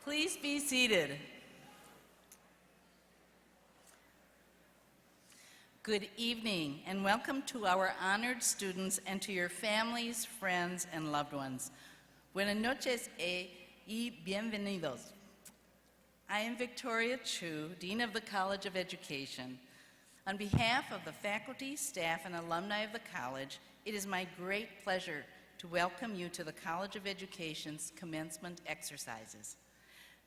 Please be seated. Good evening and welcome to our honored students and to your families, friends, and loved ones. Buenas noches y bienvenidos. I am Victoria Chu, Dean of the College of Education. On behalf of the faculty, staff, and alumni of the college, it is my great pleasure to welcome you to the College of Education's commencement exercises.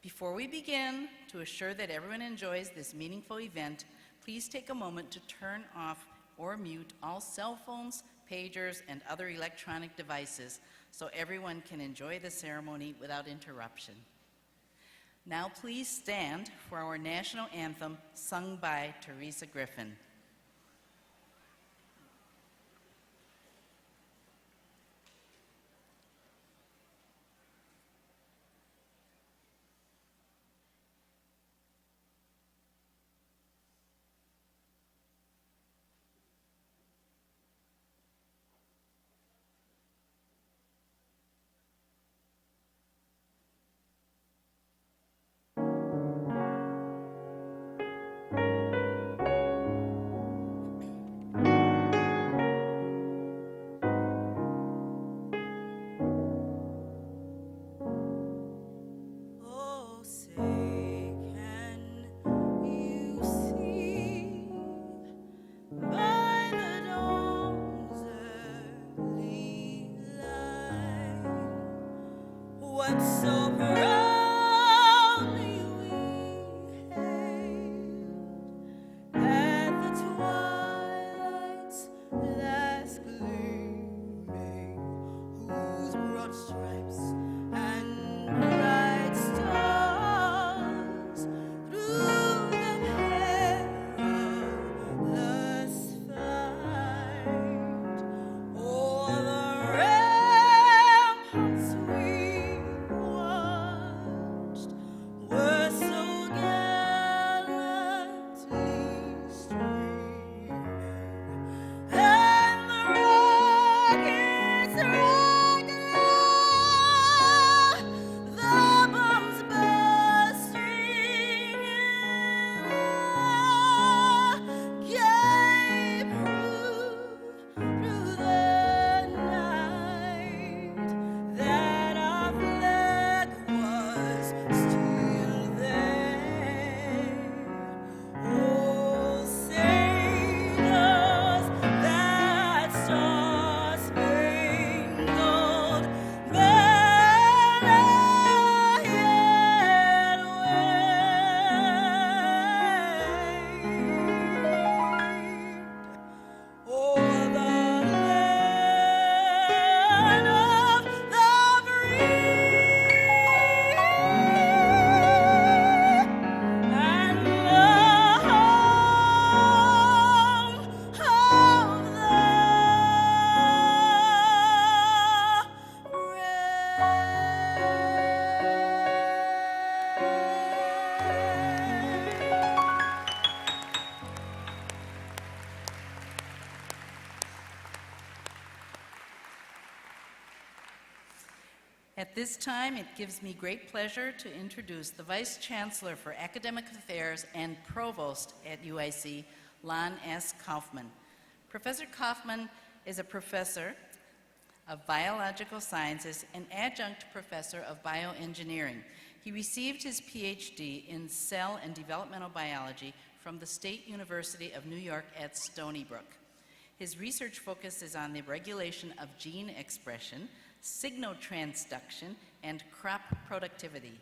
Before we begin, to assure that everyone enjoys this meaningful event, please take a moment to turn off or mute all cell phones, pagers, and other electronic devices so everyone can enjoy the ceremony without interruption. Now please stand for our national anthem sung by Teresa Griffin. So proudly we hailed at the twilight's last gleaming, whose broad stripes and bright stars through the perilous fight o'er the ramparts we watched were so gallantly streaming, and the rockets regular, the bombs bursting in air, gave proof through the night that our flag was still there. Oh, sailors, that star-spangled banner yet waved o'er the land of the free and the home of the At this time, it gives me great pleasure to introduce the Vice Chancellor for Academic Affairs and Provost at UIC, Lon S. Kaufman. Professor Kaufman is a professor of biological sciences and adjunct professor of bioengineering. He received his PhD in cell and developmental biology from the State University of New York at Stony Brook. His research focus is on the regulation of gene expression, signotransduction, and crop productivity.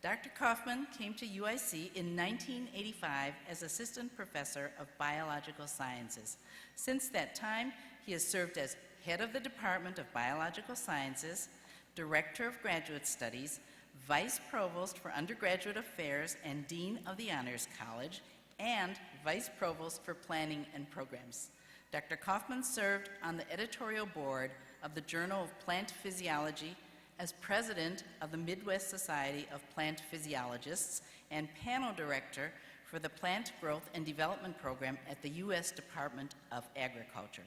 Dr. Kaufman came to UIC in 1985 as Assistant Professor of Biological Sciences. Since that time, he has served as Head of the Department of Biological Sciences, Director of Graduate Studies, Vice Provost for Undergraduate Affairs and Dean of the Honors College, and Vice Provost for Planning and Programs. Dr. Kaufman served on the editorial board of the Journal of Plant Physiology, as president of the Midwest Society of Plant Physiologists and panel director for the Plant Growth and Development Program at the U.S. Department of Agriculture.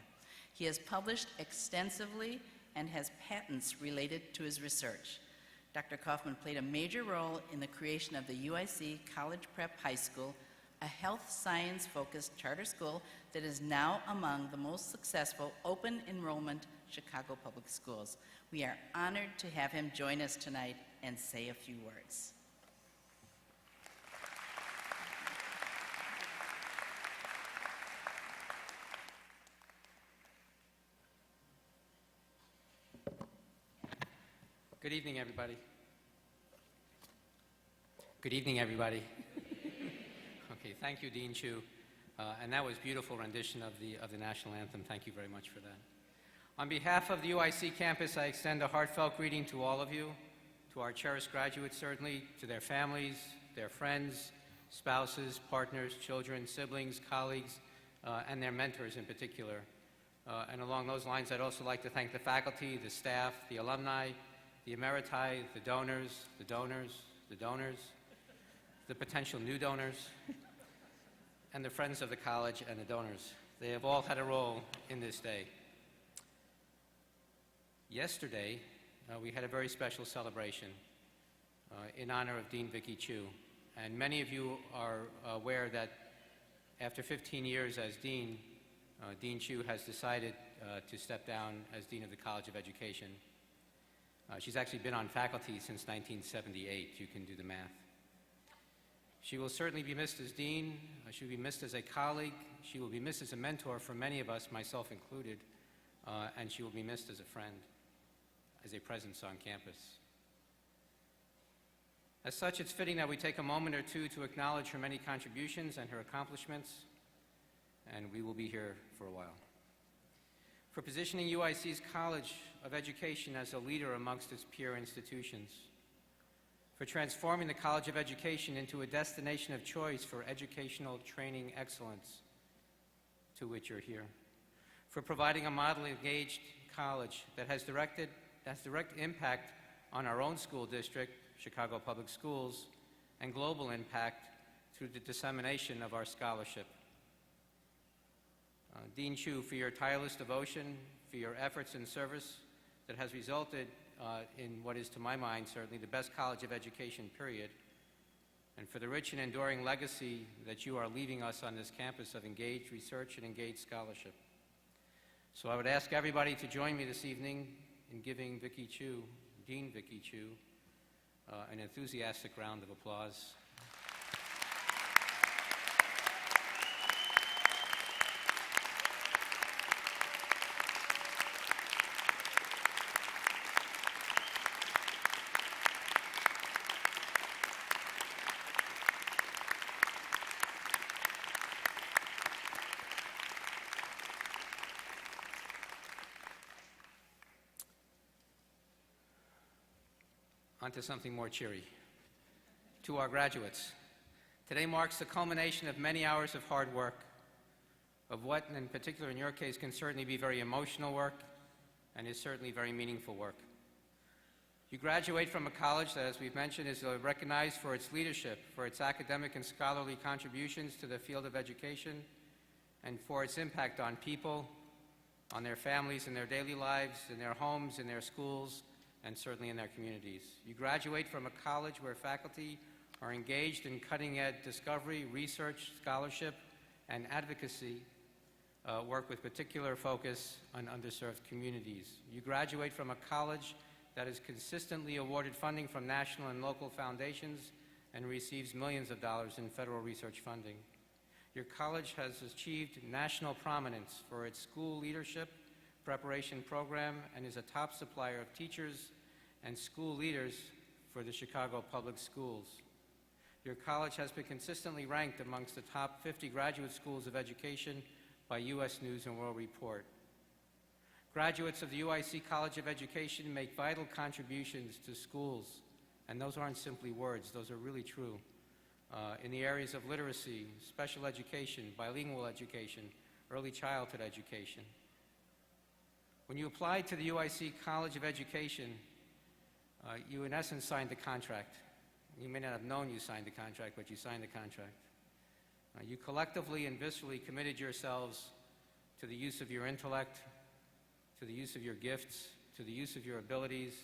He has published extensively and has patents related to his research. Dr. Kaufman played a major role in the creation of the UIC College Prep High School, a health science-focused charter school that is now among the most successful open enrollment Chicago public schools. We are honored to have him join us tonight and say a few words. Good evening, everybody. Good evening, everybody. Okay, thank you, Dean Chu. And that was beautiful rendition of the national anthem. Thank you very much for that. On behalf of the UIC campus, I extend a heartfelt greeting to all of you, to our cherished graduates certainly, to their families, their friends, spouses, partners, children, siblings, colleagues, and their mentors in particular. And along those lines, I'd also like to thank the faculty, the staff, the alumni, the emeriti, the donors, the donors, the donors, the potential new donors, and the friends of the college and the donors. They have all had a role in this day. Yesterday, we had a very special celebration in honor of Dean Vicki Chu. And many of you are aware that after 15 years as Dean, Dean Chu has decided to step down as Dean of the College of Education. She's actually been on faculty since 1978. You can do the math. She will certainly be missed as Dean. She will be missed as a colleague. She will be missed as a mentor for many of us, myself included. And she will be missed as a friend, as a presence on campus. As such, it's fitting that we take a moment or two to acknowledge her many contributions and her accomplishments, and we will be here for a while. For positioning UIC's College of Education as a leader amongst its peer institutions, for transforming the College of Education into a destination of choice for educational training excellence, to which you're here, for providing a model engaged college that has direct impact on our own school district, Chicago Public Schools, and global impact through the dissemination of our scholarship. Dean Chu, for your tireless devotion, for your efforts and service that has resulted in what is, to my mind, certainly the best college of education, period, and for the rich and enduring legacy that you are leaving us on this campus of engaged research and engaged scholarship. So I would ask everybody to join me this evening in giving Vicki Chu, Dean Vicki Chu, an enthusiastic round of applause. On to something more cheery. To our graduates, today marks the culmination of many hours of hard work, of what, in particular in your case, can certainly be very emotional work and is certainly very meaningful work. You graduate from a college that, as we've mentioned, is recognized for its leadership, for its academic and scholarly contributions to the field of education, and for its impact on people, on their families, in their daily lives, in their homes, in their schools, and certainly in their communities. You graduate from a college where faculty are engaged in cutting-edge discovery, research, scholarship, and advocacy work with particular focus on underserved communities. You graduate from a college that is consistently awarded funding from national and local foundations and receives millions of dollars in federal research funding. Your college has achieved national prominence for its school leadership preparation program and is a top supplier of teachers and school leaders for the Chicago Public Schools. Your college has been consistently ranked amongst the top 50 graduate schools of education by U.S. News and World Report. Graduates of the UIC College of Education make vital contributions to schools, and those aren't simply words, those are really true, in the areas of literacy, special education, bilingual education, early childhood education. When you apply to the UIC College of Education, You, in essence, signed the contract. You may not have known you signed the contract, but you signed the contract. You collectively and viscerally committed yourselves to the use of your intellect, to the use of your gifts, to the use of your abilities,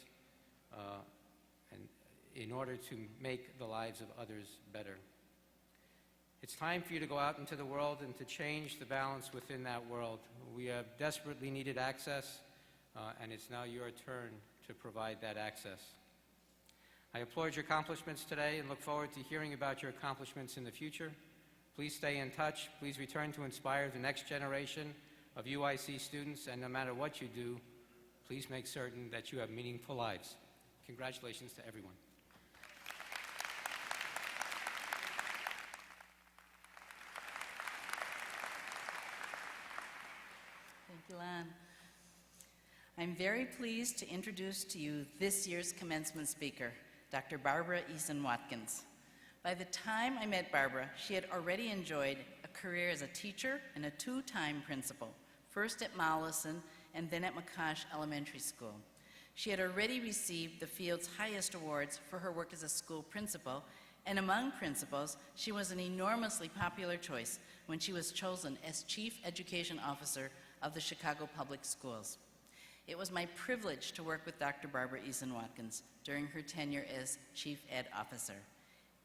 and in order to make the lives of others better. It's time for you to go out into the world and to change the balance within that world. We have desperately needed access, and it's now your turn to provide that access. I applaud your accomplishments today and look forward to hearing about your accomplishments in the future. Please stay in touch. Please return to inspire the next generation of UIC students, and no matter what you do, please make certain that you have meaningful lives. Congratulations to everyone. Thank you, Lon. I'm very pleased to introduce to you this year's commencement speaker, Dr. Barbara Eason-Watkins. By the time I met Barbara, she had already enjoyed a career as a teacher and a two-time principal, first at Mollison and then at McCosh Elementary School. She had already received the field's highest awards for her work as a school principal, and among principals, she was an enormously popular choice when she was chosen as Chief Education Officer of the Chicago Public Schools. It was my privilege to work with Dr. Barbara Eason-Watkins during her tenure as Chief Ed Officer.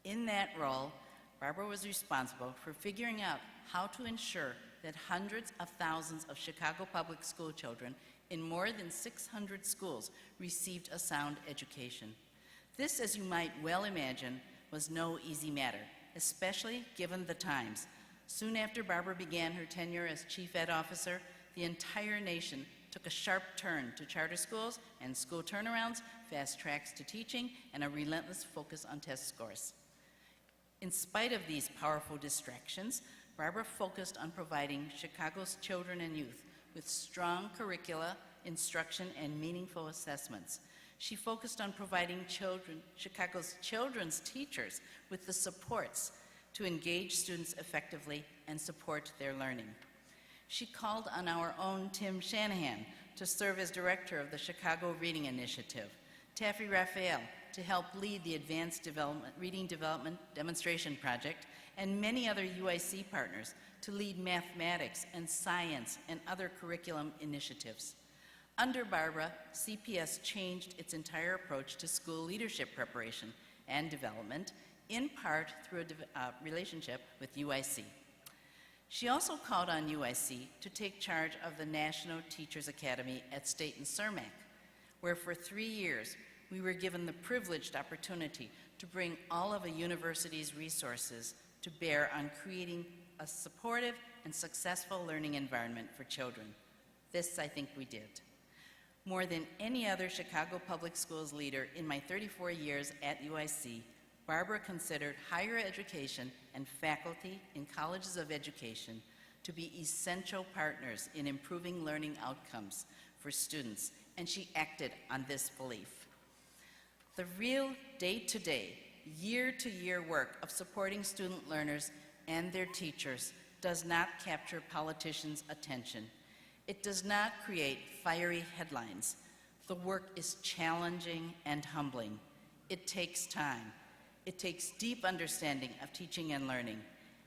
In that role, Barbara was responsible for figuring out how to ensure that hundreds of thousands of Chicago public school children in more than 600 schools received a sound education. This, as you might well imagine, was no easy matter, especially given the times. Soon after Barbara began her tenure as Chief Ed Officer, the entire nation took a sharp turn to charter schools and school turnarounds, fast tracks to teaching, and a relentless focus on test scores. In spite of these powerful distractions, Barbara focused on providing Chicago's children and youth with strong curricula, instruction, and meaningful assessments. She focused on providing Chicago's children's teachers with the supports to engage students effectively and support their learning. She called on our own Tim Shanahan to serve as director of the Chicago Reading Initiative, Taffy Raphael to help lead the Advanced Reading Development Demonstration Project, and many other UIC partners to lead mathematics and science and other curriculum initiatives. Under Barbara, CPS changed its entire approach to school leadership preparation and development, in part through a relationship with UIC. She also called on UIC to take charge of the National Teachers Academy at State and Cermak, where for 3 years we were given the privileged opportunity to bring all of a university's resources to bear on creating a supportive and successful learning environment for children. This, I think, we did. More than any other Chicago Public Schools leader in my 34 years at UIC, Barbara considered higher education and faculty in colleges of education to be essential partners in improving learning outcomes for students, and she acted on this belief. The real day-to-day, year-to-year work of supporting student learners and their teachers does not capture politicians' attention. It does not create fiery headlines. The work is challenging and humbling. It takes time. It takes deep understanding of teaching and learning.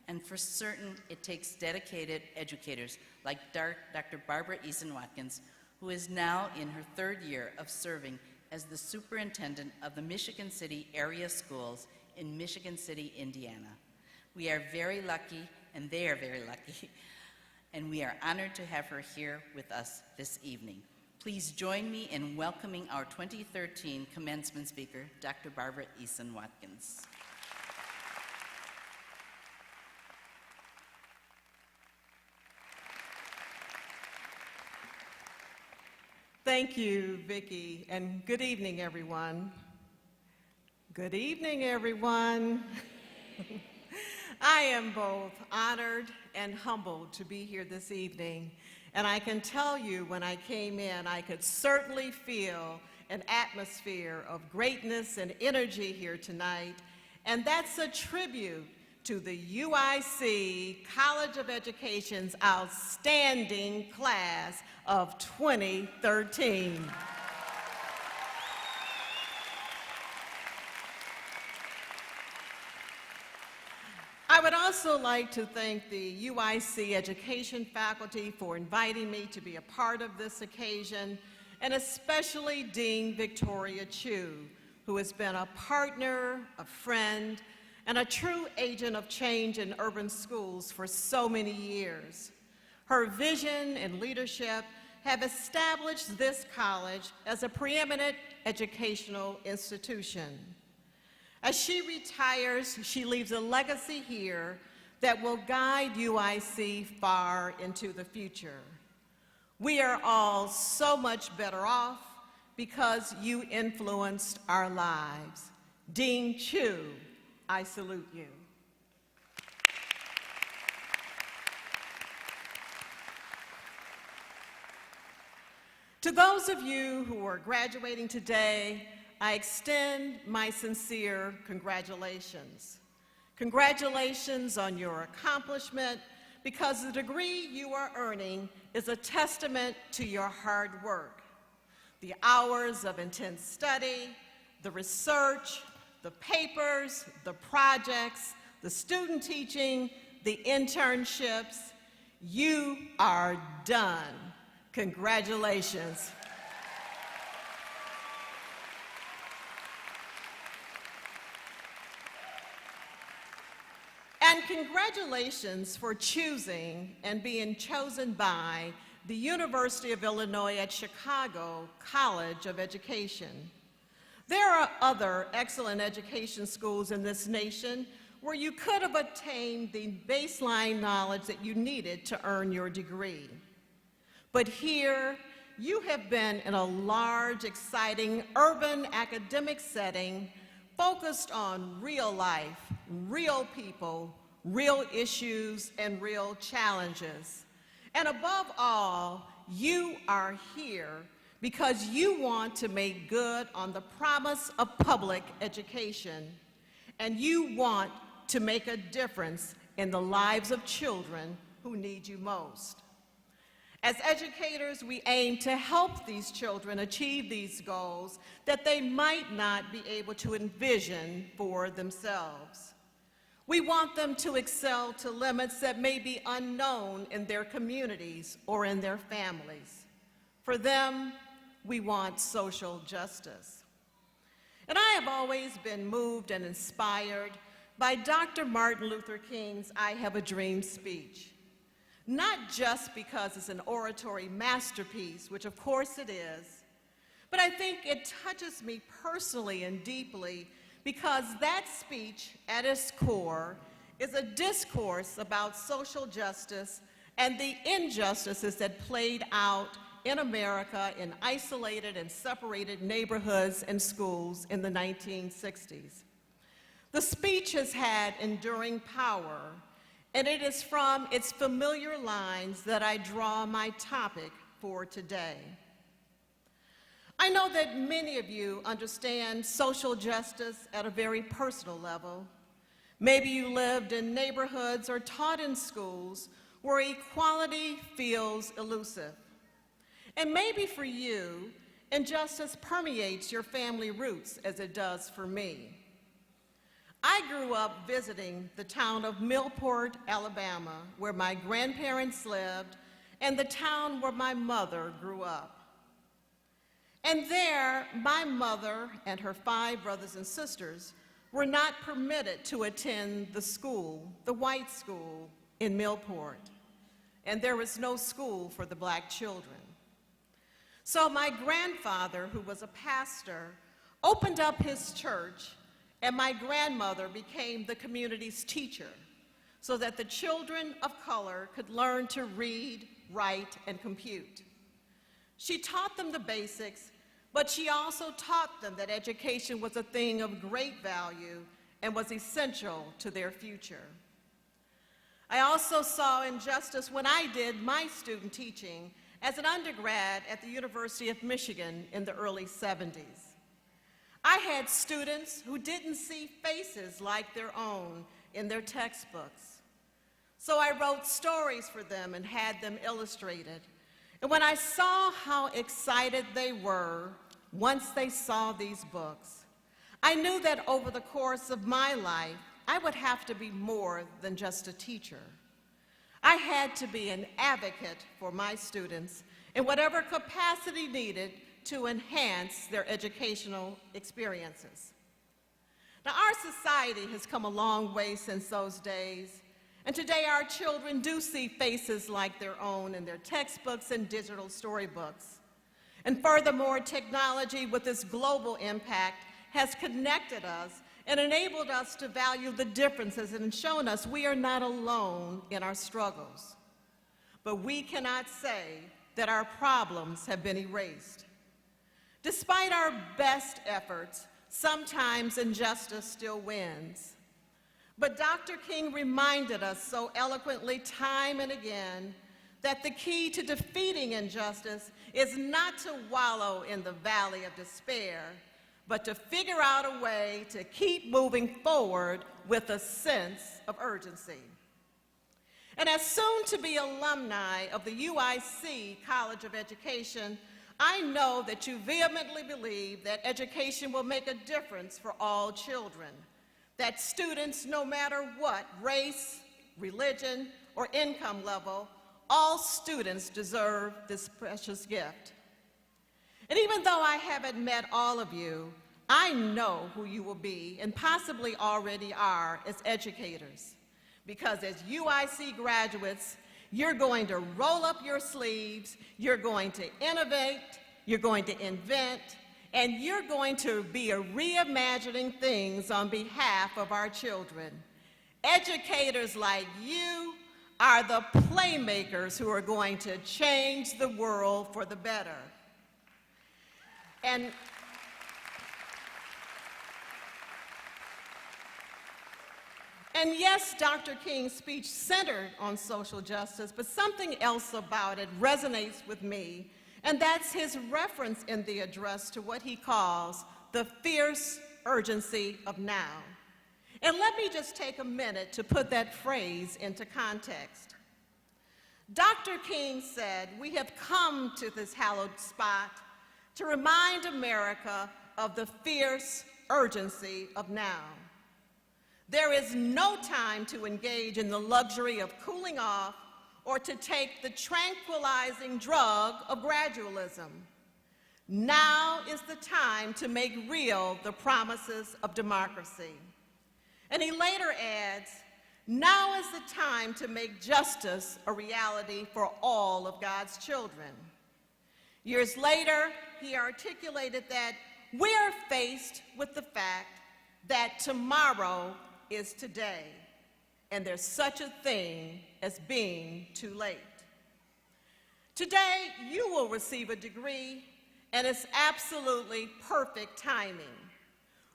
And for certain, it takes dedicated educators like Dr. Barbara Eason-Watkins, who is now in her 3rd year of serving as the superintendent of the Michigan City area schools in Michigan City, Indiana. We are very lucky, and they are very lucky, and we are honored to have her here with us this evening. Please join me in welcoming our 2013 commencement speaker, Dr. Barbara Eason-Watkins. Thank you, Vicki, and good evening, everyone. Good evening, everyone. I am both honored and humbled to be here this evening, and I can tell you when I came in, I could certainly feel an atmosphere of greatness and energy here tonight, and that's a tribute to the UIC College of Education's outstanding class of 2013. would also like to thank the UIC education faculty for inviting me to be a part of this occasion, and especially Dean Victoria Chu, who has been a partner, a friend, and a true agent of change in urban schools for so many years. Her vision and leadership have established this college as a preeminent educational institution. As she retires, she leaves a legacy here that will guide UIC far into the future. We are all so much better off because you influenced our lives. Dean Chu, I salute you. To those of you who are graduating today, I extend my sincere congratulations. Congratulations on your accomplishment, because the degree you are earning is a testament to your hard work. The hours of intense study, the research, the papers, the projects, the student teaching, the internships, you are done. Congratulations. And congratulations for choosing and being chosen by the University of Illinois at Chicago College of Education. There are other excellent education schools in this nation where you could have obtained the baseline knowledge that you needed to earn your degree. But here, you have been in a large, exciting, urban academic setting focused on real life, real people, real issues, and real challenges. And above all, you are here because you want to make good on the promise of public education, and you want to make a difference in the lives of children who need you most. As educators, we aim to help these children achieve these goals that they might not be able to envision for themselves. We want them to excel to limits that may be unknown in their communities or in their families. For them, we want social justice. And I have always been moved and inspired by Dr. Martin Luther King's "I Have a Dream" speech. Not just because it's an oratory masterpiece, which of course it is, but I think it touches me personally and deeply because that speech, at its core, is a discourse about social justice and the injustices that played out in America in isolated and separated neighborhoods and schools in the 1960s. The speech has had enduring power, and it is from its familiar lines that I draw my topic for today. I know that many of you understand social justice at a very personal level. Maybe you lived in neighborhoods or taught in schools where equality feels elusive. And maybe for you, injustice permeates your family roots as it does for me. I grew up visiting the town of Millport, Alabama, where my grandparents lived, and the town where my mother grew up. And there, my mother and her 5 brothers and sisters were not permitted to attend the school, the white school in Millport, and there was no school for the black children. So my grandfather, who was a pastor, opened up his church, and my grandmother became the community's teacher so that the children of color could learn to read, write, and compute. She taught them the basics, but she also taught them that education was a thing of great value and was essential to their future. I also saw injustice when I did my student teaching as an undergrad at the University of Michigan in the early 70s. I had students who didn't see faces like their own in their textbooks. So I wrote stories for them and had them illustrated. And when I saw how excited they were once they saw these books, I knew that over the course of my life, I would have to be more than just a teacher. I had to be an advocate for my students in whatever capacity needed to enhance their educational experiences. Now, our society has come a long way since those days, and today our children do see faces like their own in their textbooks and digital storybooks. And furthermore, technology with its global impact has connected us and enabled us to value the differences and shown us we are not alone in our struggles. But we cannot say that our problems have been erased. Despite our best efforts, sometimes injustice still wins. But Dr. King reminded us so eloquently time and again that the key to defeating injustice is not to wallow in the valley of despair, but to figure out a way to keep moving forward with a sense of urgency. And as soon-to-be alumni of the UIC College of Education, I know that you vehemently believe that education will make a difference for all children, that students, no matter what race, religion, or income level, all students deserve this precious gift. And even though I haven't met all of you, I know who you will be and possibly already are as educators. Because as UIC graduates, you're going to roll up your sleeves, you're going to innovate, you're going to invent, and you're going to be reimagining things on behalf of our children. Educators like you are the playmakers who are going to change the world for the better. And yes, Dr. King's speech centered on social justice, but something else about it resonates with me, and that's his reference in the address to what he calls the fierce urgency of now. And let me just take a minute to put that phrase into context. Dr. King said, "We have come to this hallowed spot to remind America of the fierce urgency of now. There is no time to engage in the luxury of cooling off or to take the tranquilizing drug of gradualism. Now is the time to make real the promises of democracy." And he later adds, "Now is the time to make justice a reality for all of God's children." Years later, he articulated that we are faced with the fact that tomorrow is today, and there's such a thing as being too late. Today, you will receive a degree, and it's absolutely perfect timing.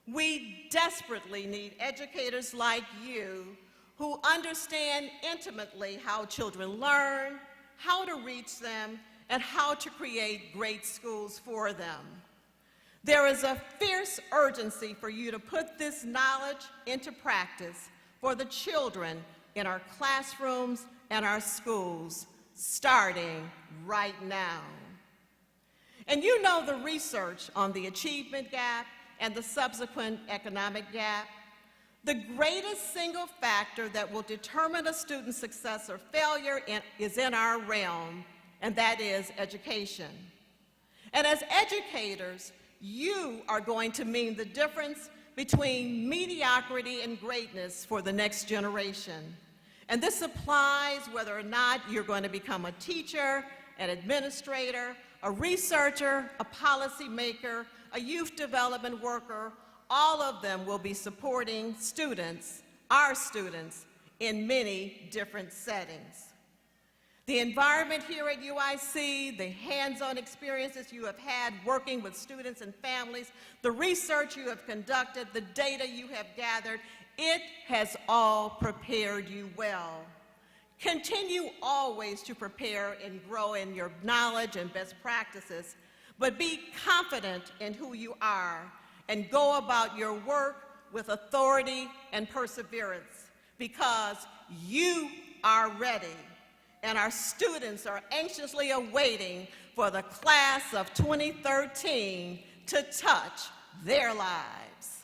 We desperately need educators like you who understand intimately how children learn, how to reach them, and how to create great schools for them. There is a fierce urgency for you to put this knowledge into practice for the children in our classrooms and our schools, starting right now. And you know the research on the achievement gap and the subsequent economic gap. The greatest single factor that will determine a student's success or failure is in our realm, and that is education. And as educators, you are going to mean the difference between mediocrity and greatness for the next generation. And this applies whether or not you're going to become a teacher, an administrator, a researcher, a policymaker, a youth development worker. All of them will be supporting students, our students, in many different settings. The environment here at UIC, the hands-on experiences you have had working with students and families, the research you have conducted, the data you have gathered, it has all prepared you well. Continue always to prepare and grow in your knowledge and best practices, but be confident in who you are and go about your work with authority and perseverance, because you are ready. And our students are anxiously awaiting for the class of 2013 to touch their lives.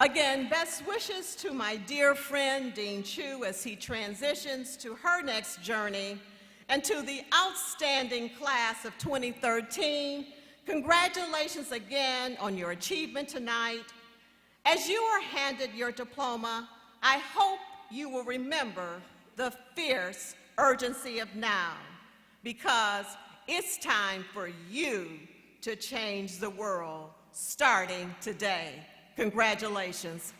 Again, best wishes to my dear friend Dean Chu as he transitions to her next journey, and to the outstanding class of 2013, congratulations again on your achievement tonight. As you are handed your diploma, I hope you will remember the fierce urgency of now, because it's time for you to change the world, starting today. Congratulations.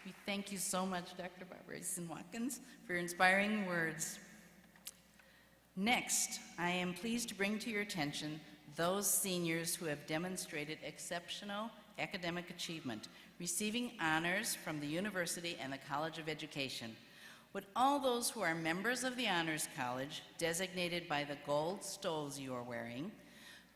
We thank you so much, Dr. Barbara Eason-Watkins, for your inspiring words. Next, I am pleased to bring to your attention those seniors who have demonstrated exceptional academic achievement, receiving honors from the University and the College of Education. Would all those who are members of the Honors College, designated by the gold stoles you are wearing,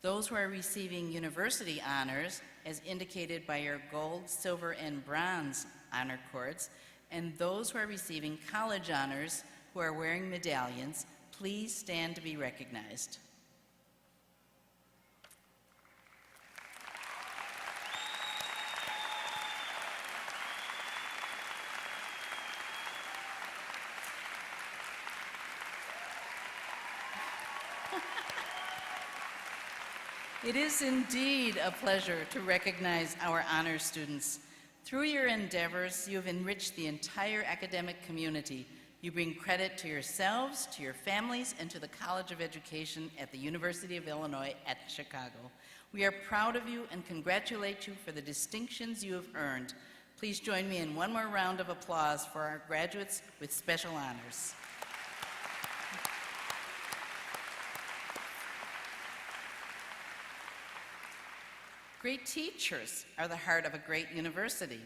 those who are receiving university honors, as indicated by your gold, silver, and bronze honor cords, and those who are receiving college honors who are wearing medallions, please stand to be recognized. It is indeed a pleasure to recognize our honors students. Through your endeavors, you have enriched the entire academic community. You bring credit to yourselves, to your families, and to the College of Education at the University of Illinois at Chicago. We are proud of you and congratulate you for the distinctions you have earned. Please join me in one more round of applause for our graduates with special honors. Great teachers are the heart of a great university.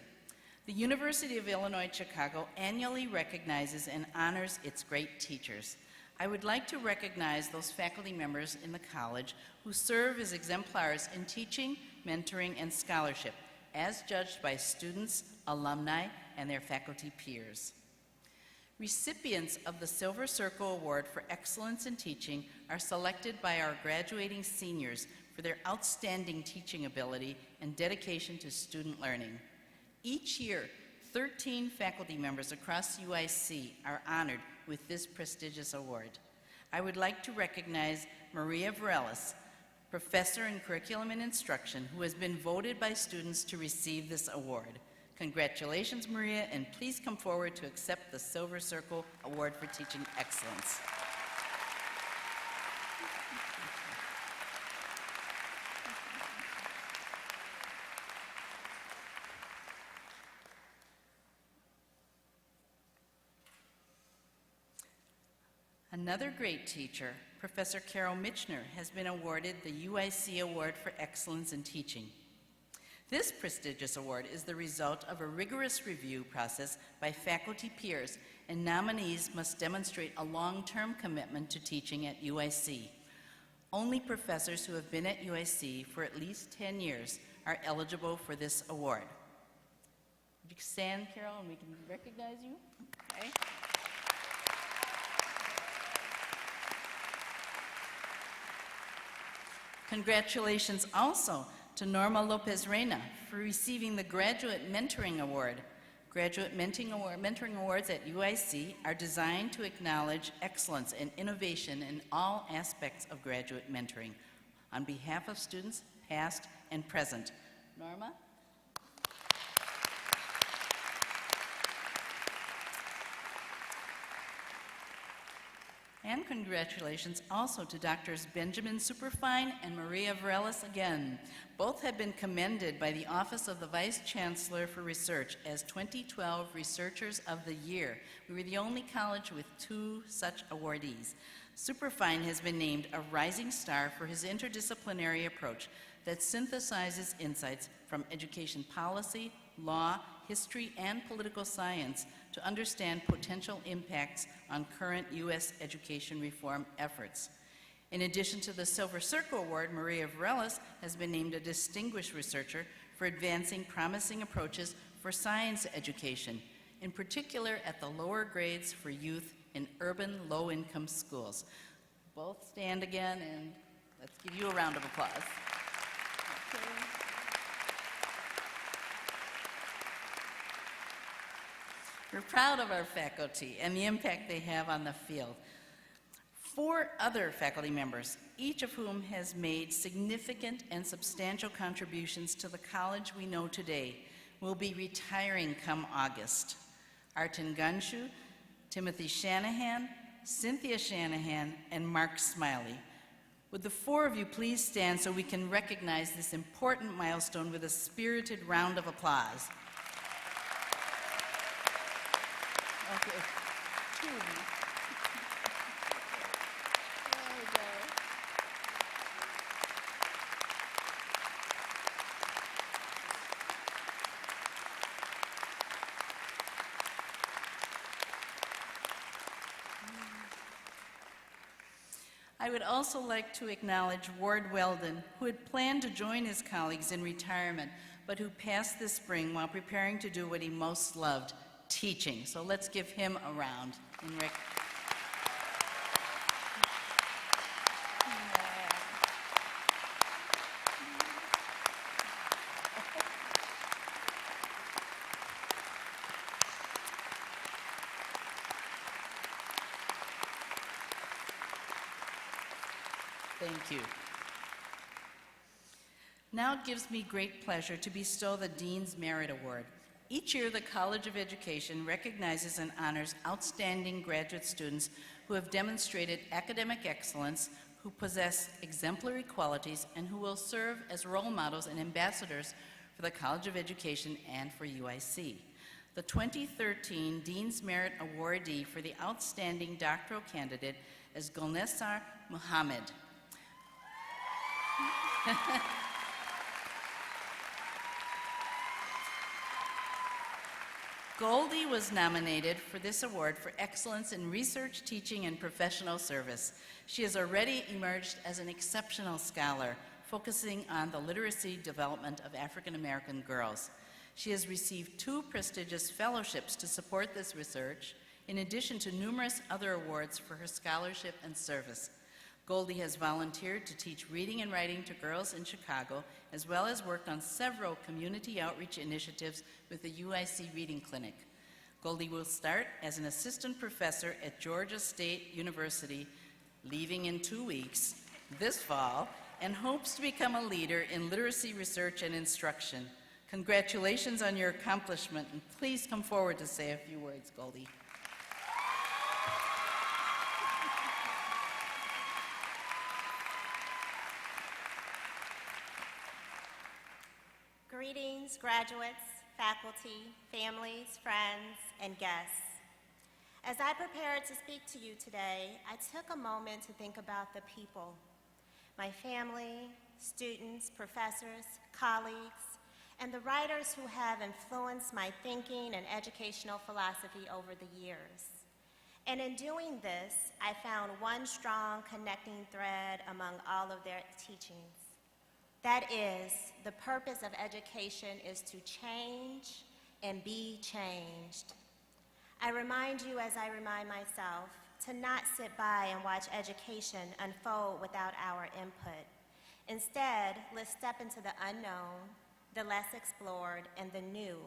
The University of Illinois Chicago annually recognizes and honors its great teachers. I would like to recognize those faculty members in the college who serve as exemplars in teaching, mentoring, and scholarship, as judged by students, alumni, and their faculty peers. Recipients of the Silver Circle Award for Excellence in Teaching are selected by our graduating seniors for their outstanding teaching ability and dedication to student learning. Each year, 13 faculty members across UIC are honored with this prestigious award. I would like to recognize Maria Varelis, professor in curriculum and instruction, who has been voted by students to receive this award. Congratulations, Maria, and please come forward to accept the Silver Circle Award for Teaching Excellence. Another great teacher, Professor Carol Michener, has been awarded the UIC Award for Excellence in Teaching. This prestigious award is the result of a rigorous review process by faculty peers, and nominees must demonstrate a long-term commitment to teaching at UIC. Only professors who have been at UIC for at least 10 years are eligible for this award. Would you stand, Carol, and we can recognize you? Okay. Congratulations also to Norma Lopez Reyna for receiving the Graduate Mentoring Award. Graduate Mentoring Awards at UIC are designed to acknowledge excellence and innovation in all aspects of graduate mentoring on behalf of students past and present. Norma? And congratulations also to Drs. Benjamin Superfine and Maria Varelis again. Both have been commended by the Office of the Vice Chancellor for Research as 2012 Researchers of the Year. We were the only college with 2 such awardees. Superfine has been named a rising star for his interdisciplinary approach that synthesizes insights from education policy, law, history, and political science to understand potential impacts on current U.S. education reform efforts. In addition to the Silver Circle Award, Maria Varelis has been named a distinguished researcher for advancing promising approaches for science education, in particular at the lower grades for youth in urban low-income schools. Both stand again, and let's give you a round of applause. Okay. We're proud of our faculty and the impact they have on the field. 4 other faculty members, each of whom has made significant and substantial contributions to the college we know today, will be retiring come August. Artin Gunshu, Timothy Shanahan, Cynthia Shanahan, and Mark Smiley. Would the 4 of you please stand so we can recognize this important milestone with a spirited round of applause? Okay. 2 of you. There we go. I would also like to acknowledge Ward Weldon, who had planned to join his colleagues in retirement, but who passed this spring while preparing to do what he most loved, teaching. So let's give him a round. Thank you. Now it gives me great pleasure to bestow the Dean's Merit Award. Each year, the College of Education recognizes and honors outstanding graduate students who have demonstrated academic excellence, who possess exemplary qualities, and who will serve as role models and ambassadors for the College of Education and for UIC. The 2013 Dean's Merit Awardee for the Outstanding Doctoral Candidate is Gulnessar Muhammad. Goldie was nominated for this award for excellence in research, teaching, and professional service. She has already emerged as an exceptional scholar, focusing on the literacy development of African American girls. She has received 2 prestigious fellowships to support this research, in addition to numerous other awards for her scholarship and service. Goldie has volunteered to teach reading and writing to girls in Chicago, as well as worked on several community outreach initiatives with the UIC Reading Clinic. Goldie will start as an assistant professor at Georgia State University, leaving in 2 weeks, this fall, and hopes to become a leader in literacy research and instruction. Congratulations on your accomplishment, and please come forward to say a few words, Goldie. Greetings, graduates, faculty, families, friends, and guests. As I prepared to speak to you today, I took a moment to think about the people, my family, students, professors, colleagues, and the writers who have influenced my thinking and educational philosophy over the years. And in doing this, I found one strong connecting thread among all of their teachings. That is, the purpose of education is to change and be changed. I remind you, as I remind myself, to not sit by and watch education unfold without our input. Instead, let's step into the unknown, the less explored, and the new,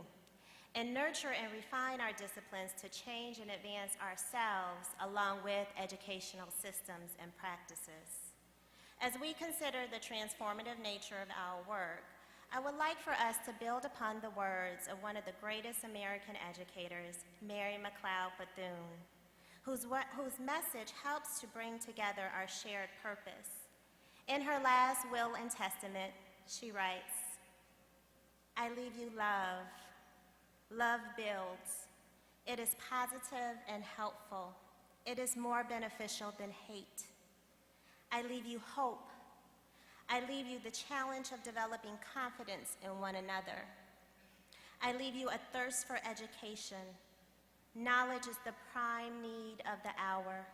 and nurture and refine our disciplines to change and advance ourselves along with educational systems and practices. As we consider the transformative nature of our work, I would like for us to build upon the words of one of the greatest American educators, Mary McLeod Bethune, whose message helps to bring together our shared purpose. In her last will and testament, she writes, "I leave you love. Love builds. It is positive and helpful. It is more beneficial than hate. I leave you hope. I leave you the challenge of developing confidence in one another. I leave you a thirst for education. Knowledge is the prime need of the hour.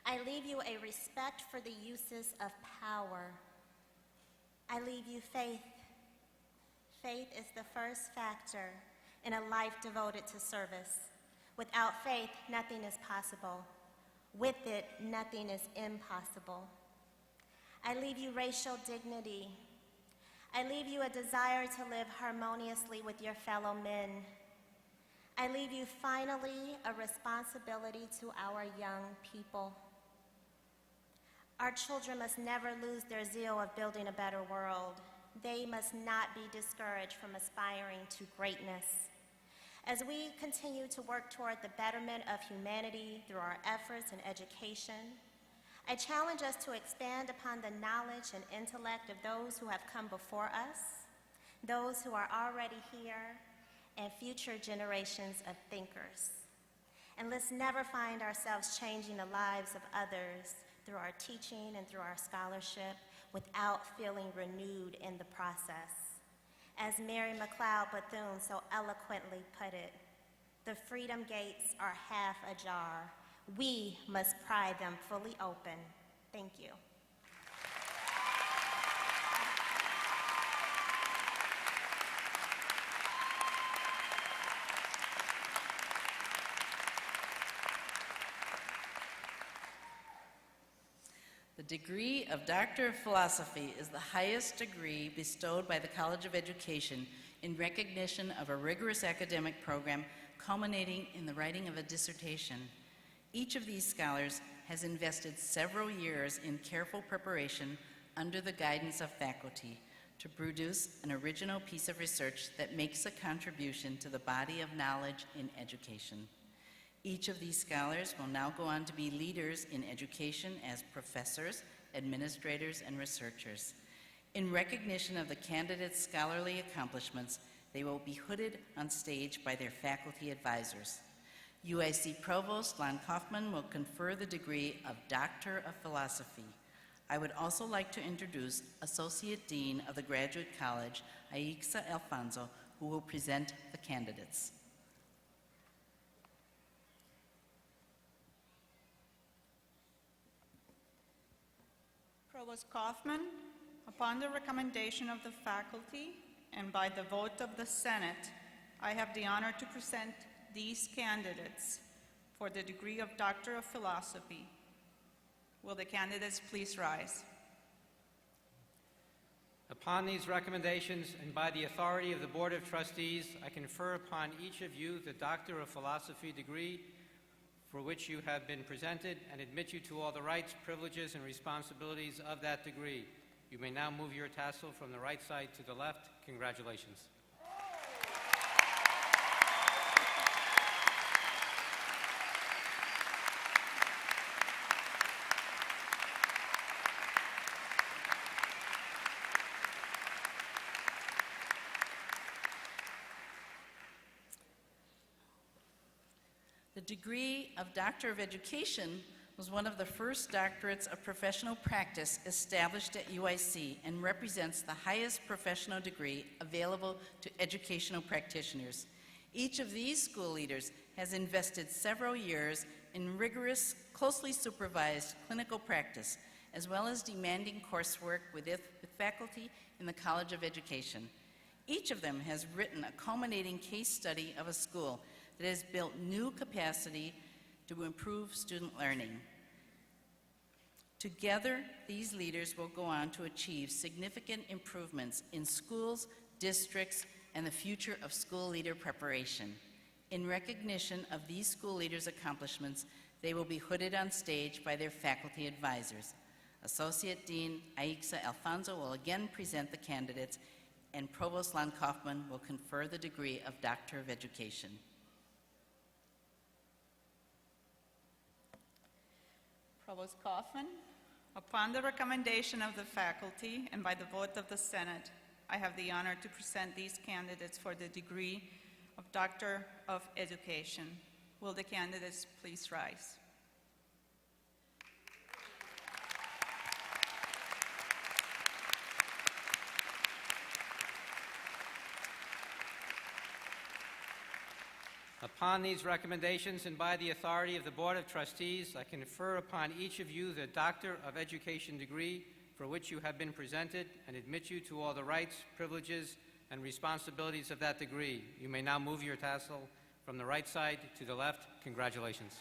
I leave you a respect for the uses of power. I leave you faith. Faith is the first factor in a life devoted to service. Without faith, nothing is possible. With it, nothing is impossible. I leave you racial dignity. I leave you a desire to live harmoniously with your fellow men. I leave you finally a responsibility to our young people. Our children must never lose their zeal of building a better world. They must not be discouraged from aspiring to greatness. As we continue to work toward the betterment of humanity through our efforts in education, I challenge us to expand upon the knowledge and intellect of those who have come before us, those who are already here, and future generations of thinkers. And let's never find ourselves changing the lives of others through our teaching and through our scholarship without feeling renewed in the process. As Mary McLeod Bethune so eloquently put it, the freedom gates are half ajar. We must pry them fully open. Thank you. The degree of Doctor of Philosophy is the highest degree bestowed by the College of Education in recognition of a rigorous academic program culminating in the writing of a dissertation. Each of these scholars has invested several years in careful preparation under the guidance of faculty to produce an original piece of research that makes a contribution to the body of knowledge in education. Each of these scholars will now go on to be leaders in education as professors, administrators, and researchers. In recognition of the candidates' scholarly accomplishments, they will be hooded on stage by their faculty advisors. UIC Provost Lon Kaufman will confer the degree of Doctor of Philosophy. I would also like to introduce Associate Dean of the Graduate College, Aixa Alfonso, who will present the candidates. Provost Kaufman, upon the recommendation of the faculty and by the vote of the Senate, I have the honor to present these candidates for the degree of Doctor of Philosophy. Will the candidates please rise? Upon these recommendations and by the authority of the Board of Trustees, I confer upon each of you the Doctor of Philosophy degree for which you have been presented and admit you to all the rights, privileges, and responsibilities of that degree. You may now move your tassel from the right side to the left. Congratulations. The degree of Doctor of Education was one of the first doctorates of professional practice established at UIC and represents the highest professional degree available to educational practitioners. Each of these school leaders has invested several years in rigorous, closely supervised clinical practice, as well as demanding coursework with faculty in the College of Education. Each of them has written a culminating case study of a school that has built new capacity to improve student learning. Together, these leaders will go on to achieve significant improvements in schools, districts, and the future of school leader preparation. In recognition of these school leaders' accomplishments, they will be hooded on stage by their faculty advisors. Associate Dean Aixa Alfonso will again present the candidates, and Provost Lon Kaufman will confer the degree of Doctor of Education. Provost Kaufman, upon the recommendation of the faculty and by the vote of the Senate, I have the honor to present these candidates for the degree of Doctor of Education. Will the candidates please rise? Upon these recommendations and by the authority of the Board of Trustees, I confer upon each of you the Doctor of Education degree for which you have been presented and admit you to all the rights, privileges, and responsibilities of that degree. You may now move your tassel From the right side to the left, congratulations.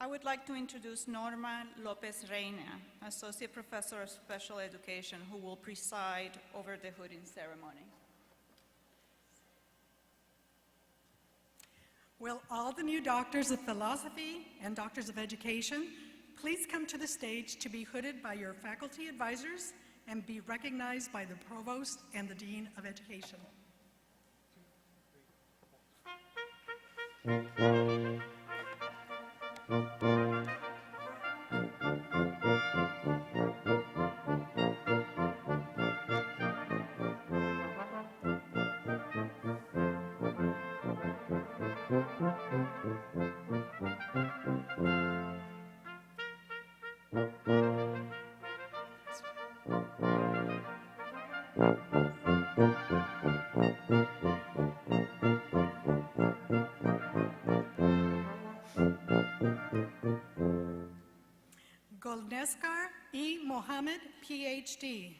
I would like to introduce Norma Lopez Reina, Associate Professor of Special Education, who will preside over the hooding ceremony. Will all the new doctors of philosophy and doctors of education please come to the stage to be hooded by your faculty advisors and be recognized by the provost and the dean of education. Golneskar E. Mohammed, PhD.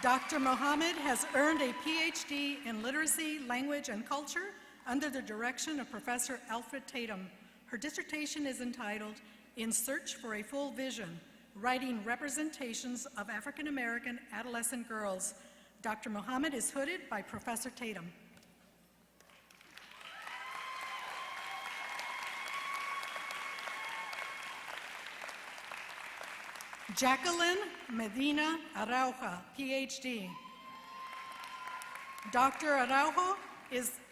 Dr. Mohammed has earned a PhD in Literacy, Language, and Culture under the direction of Professor Alfred Tatum. Her dissertation is entitled In Search for a Full Vision, Writing Representations of African American Adolescent Girls. Dr. Mohammed is hooded by Professor Tatum. Jacqueline Medina Araujo, PhD. Dr. Araujo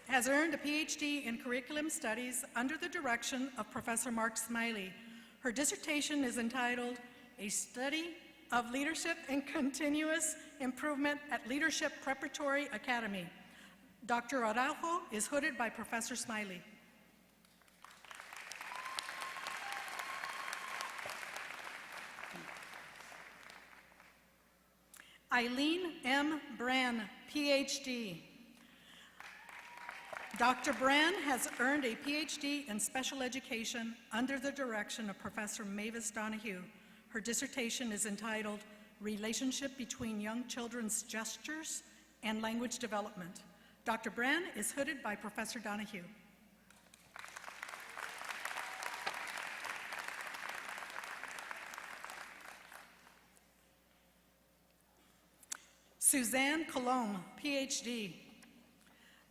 has earned a PhD in Curriculum Studies under the direction of Professor Mark Smiley. Her dissertation is entitled A Study of Leadership and Continuous Improvement at Leadership Preparatory Academy. Dr. Araujo is hooded by Professor Smiley. Eileen M. Brann, PhD. Dr. Brann has earned a PhD in Special Education under the direction of Professor Mavis Donahue. Her dissertation is entitled Relationship Between Young Children's Gestures and Language Development. Dr. Brann is hooded by Professor Donahue. Suzanne Colombe, PhD.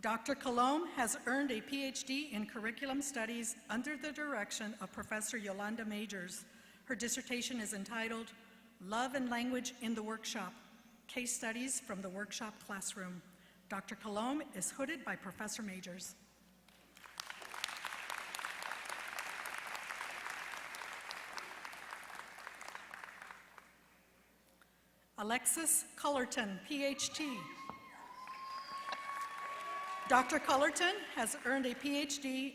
Dr. Colombe has earned a PhD in Curriculum Studies under the direction of Professor Yolanda Majors. Her dissertation is entitled Love and Language in the Workshop, Case Studies from the Workshop Classroom. Dr. Colombe is hooded by Professor Majors. Alexis Cullerton, PhD. Dr. Cullerton has earned a PhD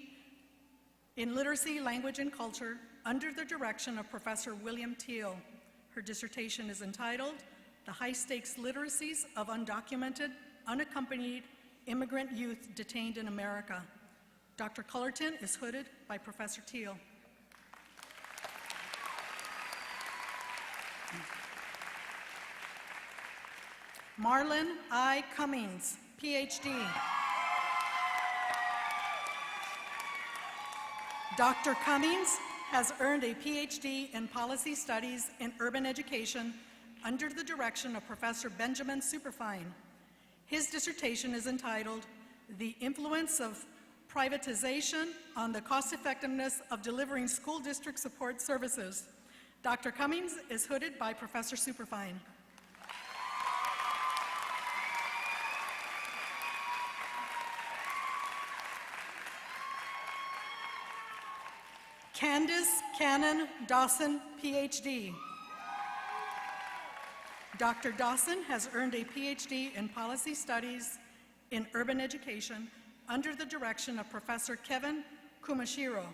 in Literacy, Language, and Culture under the direction of Professor William Teal. Her dissertation is entitled The High-Stakes Literacies of Undocumented, Unaccompanied Immigrant Youth Detained in America. Dr. Cullerton is hooded by Professor Teal. Marlon I. Cummings, PhD. Dr. Cummings has earned a PhD in Policy Studies in Urban Education under the direction of Professor Benjamin Superfine. His dissertation is entitled The Influence of Privatization on the Cost-Effectiveness of Delivering School District Support Services. Dr. Cummings is hooded by Professor Superfine. Candace Cannon Dawson, PhD. Dr. Dawson has earned a PhD in Policy Studies in Urban Education under the direction of Professor Kevin Kumashiro.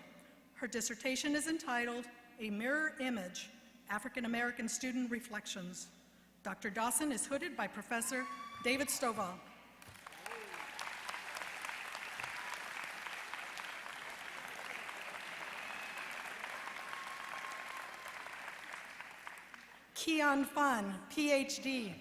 Her dissertation is entitled A Mirror Image, African American Student Reflections. Dr. Dawson is hooded by Professor David Stovall. Keon Fun, PhD.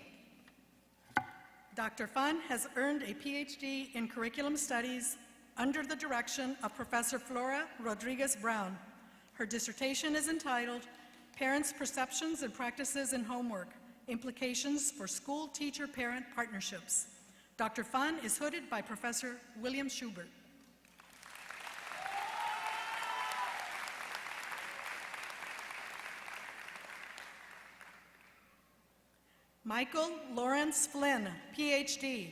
Dr. Fun has earned a PhD in Curriculum Studies under the direction of Professor Flora Rodriguez Brown. Her dissertation is entitled Parents' Perceptions and Practices in Homework, Implications for School-Teacher-Parent Partnerships. Dr. Fun is hooded by Professor William Schubert. Michael Lawrence Flynn, PhD.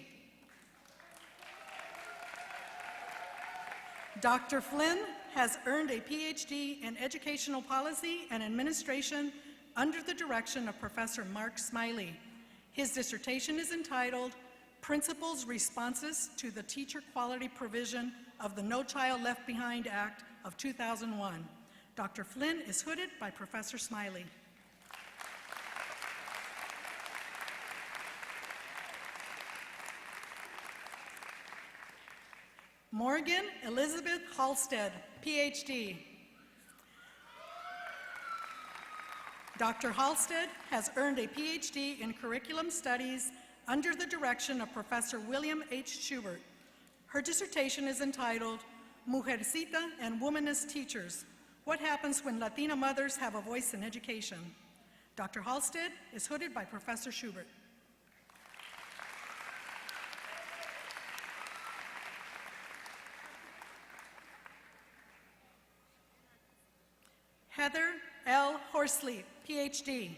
Dr. Flynn has earned a PhD in Educational Policy and Administration under the direction of Professor Mark Smiley. His dissertation is entitled Principals' Responses to the Teacher Quality Provision of the No Child Left Behind Act of 2001. Dr. Flynn is hooded by Professor Smiley. Morgan Elizabeth Halstead, PhD. Dr. Halstead has earned a PhD in Curriculum Studies under the direction of Professor William H. Schubert. Her dissertation is entitled Mujercita and Womanist Teachers, What Happens When Latina Mothers Have a Voice in Education. Dr. Halstead is hooded by Professor Schubert. Heather L. Horsley, PhD.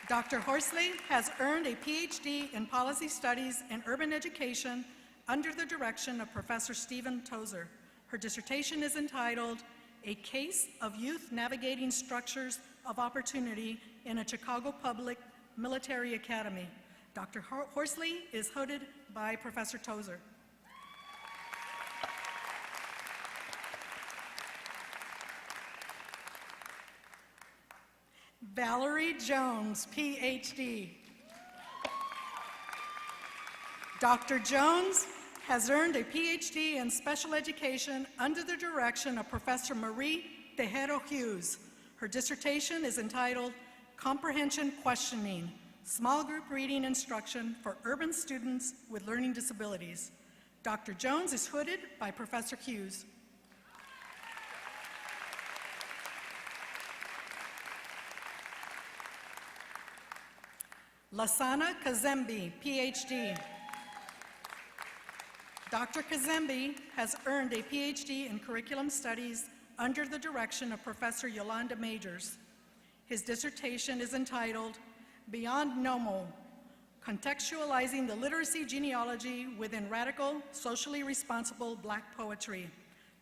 Dr. Horsley has earned a PhD in Policy Studies and Urban Education under the direction of Professor Stephen Tozer. Her dissertation is entitled A Case of Youth Navigating Structures of Opportunity in a Chicago Public Military Academy. Dr. Horsley is hooded by Professor Tozer. Valerie Jones, PhD. Dr. Jones has earned a PhD in Special Education under the direction of Professor Marie Tejero Hughes. Her dissertation is entitled Comprehension Questioning, Small Group Reading Instruction for Urban Students with Learning Disabilities. Dr. Jones is hooded by Professor Hughes. Lasana Kazembe, PhD. Dr. Kazembe has earned a PhD in Curriculum Studies under the direction of Professor Yolanda Majors. His dissertation is entitled Beyond Nomo, Contextualizing the Literacy Genealogy Within Radical, Socially Responsible Black Poetry.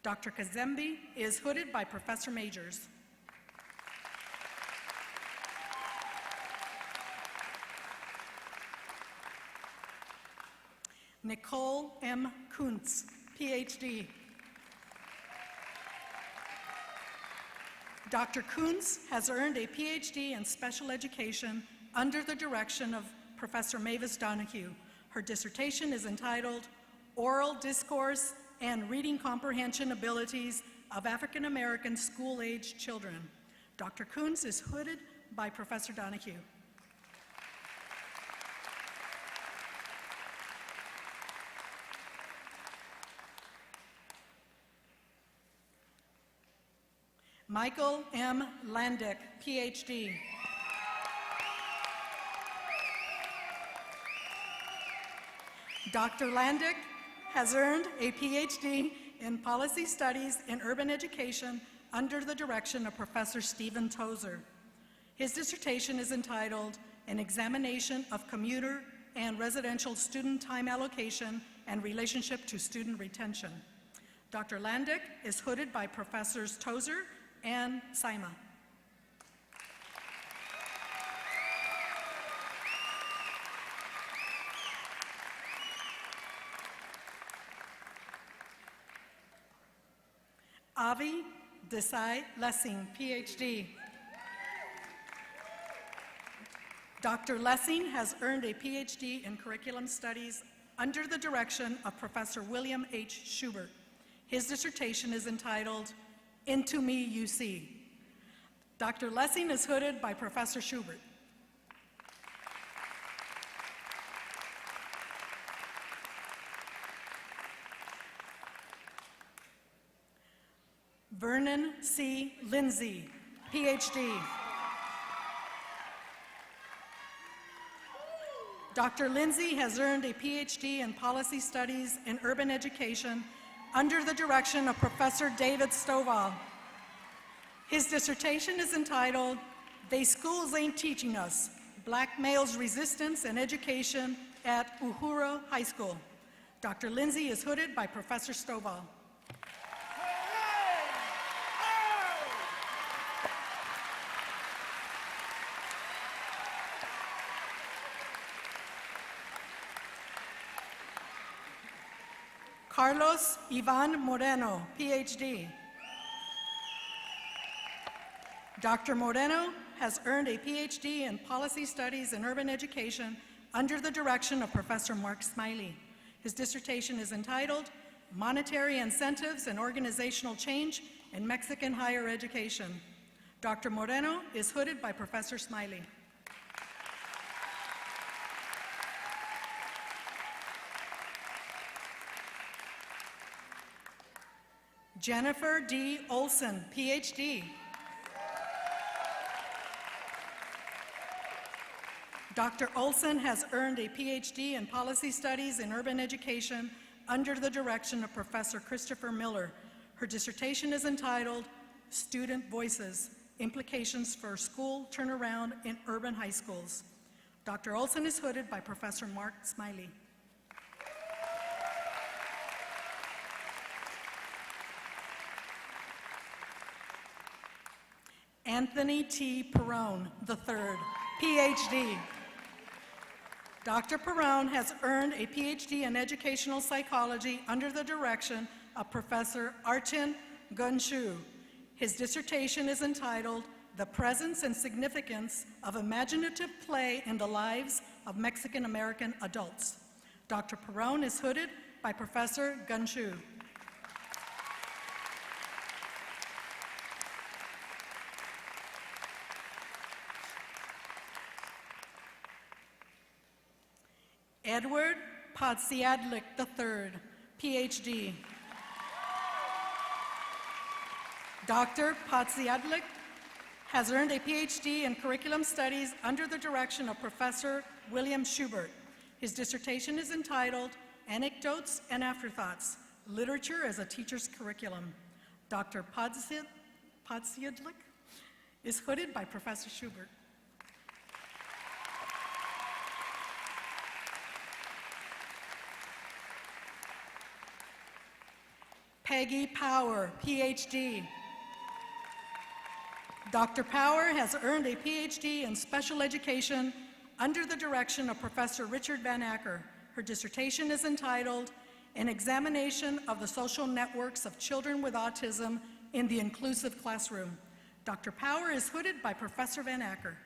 Dr. Kazembe is hooded by Professor Majors. Nicole M. Kuntz, PhD. Dr. Kuntz has earned a PhD in Special Education under the direction of Professor Mavis Donahue. Her dissertation is entitled Oral Discourse and Reading Comprehension Abilities of African American School-Age Children. Dr. Kuntz is hooded by Professor Donahue. Michael M. Landick, PhD. Dr. Landick has earned a PhD in Policy Studies in Urban Education under the direction of Professor Stephen Tozer. His dissertation is entitled An Examination of Commuter and Residential Student Time Allocation and Relationship to Student Retention. Dr. Landick is hooded by Professors Tozer and Saima. Avi Desai Lessing, PhD. Dr. Lessing has earned a PhD in Curriculum Studies under the direction of Professor William H. Schubert. His dissertation is entitled Into Me You See. Dr. Lessing is hooded by Professor Schubert. Vernon C. Lindsay, PhD. Dr. Lindsay has earned a PhD in Policy Studies in Urban Education under the direction of Professor David Stovall. His dissertation is entitled, They Schools Ain't Teaching Us, Black Males' Resistance and Education at Uhuru High School. Dr. Lindsay is hooded by Professor Stovall. Carlos Ivan Moreno, PhD. Dr. Moreno has earned a PhD in Policy Studies in Urban Education under the direction of Professor Mark Smiley. His dissertation is entitled, Monetary Incentives and Organizational Change in Mexican Higher Education. Dr. Moreno is hooded by Professor Smiley. Jennifer D. Olson, PhD. Dr. Olson has earned a PhD in Policy Studies in Urban Education under the direction of Professor Christopher Miller. Her dissertation is entitled, Student Voices, Implications for School Turnaround in Urban High Schools. Dr. Olson is hooded by Professor Mark Smiley. Anthony T. Perrone III, PhD. Dr. Perrone has earned a PhD in Educational Psychology under the direction of Professor Artin Gunshu. His dissertation is entitled, The Presence and Significance of Imaginative Play in the Lives of Mexican American Adults. Dr. Perrone is hooded by Professor Gunshu. Edward Podsiadlik III, PhD. Dr. Podsiadlik has earned a PhD in Curriculum Studies under the direction of Professor William Schubert. His dissertation is entitled, Anecdotes and Afterthoughts, Literature as a Teacher's Curriculum. Dr. Podsiadlik is hooded by Professor Schubert. Peggy Power, PhD. Dr. Power has earned a PhD in Special Education under the direction of Professor Richard Van Acker. Her dissertation is entitled, An Examination of the Social Networks of Children with Autism in the Inclusive Classroom. Dr. Power is hooded by Professor Van Acker.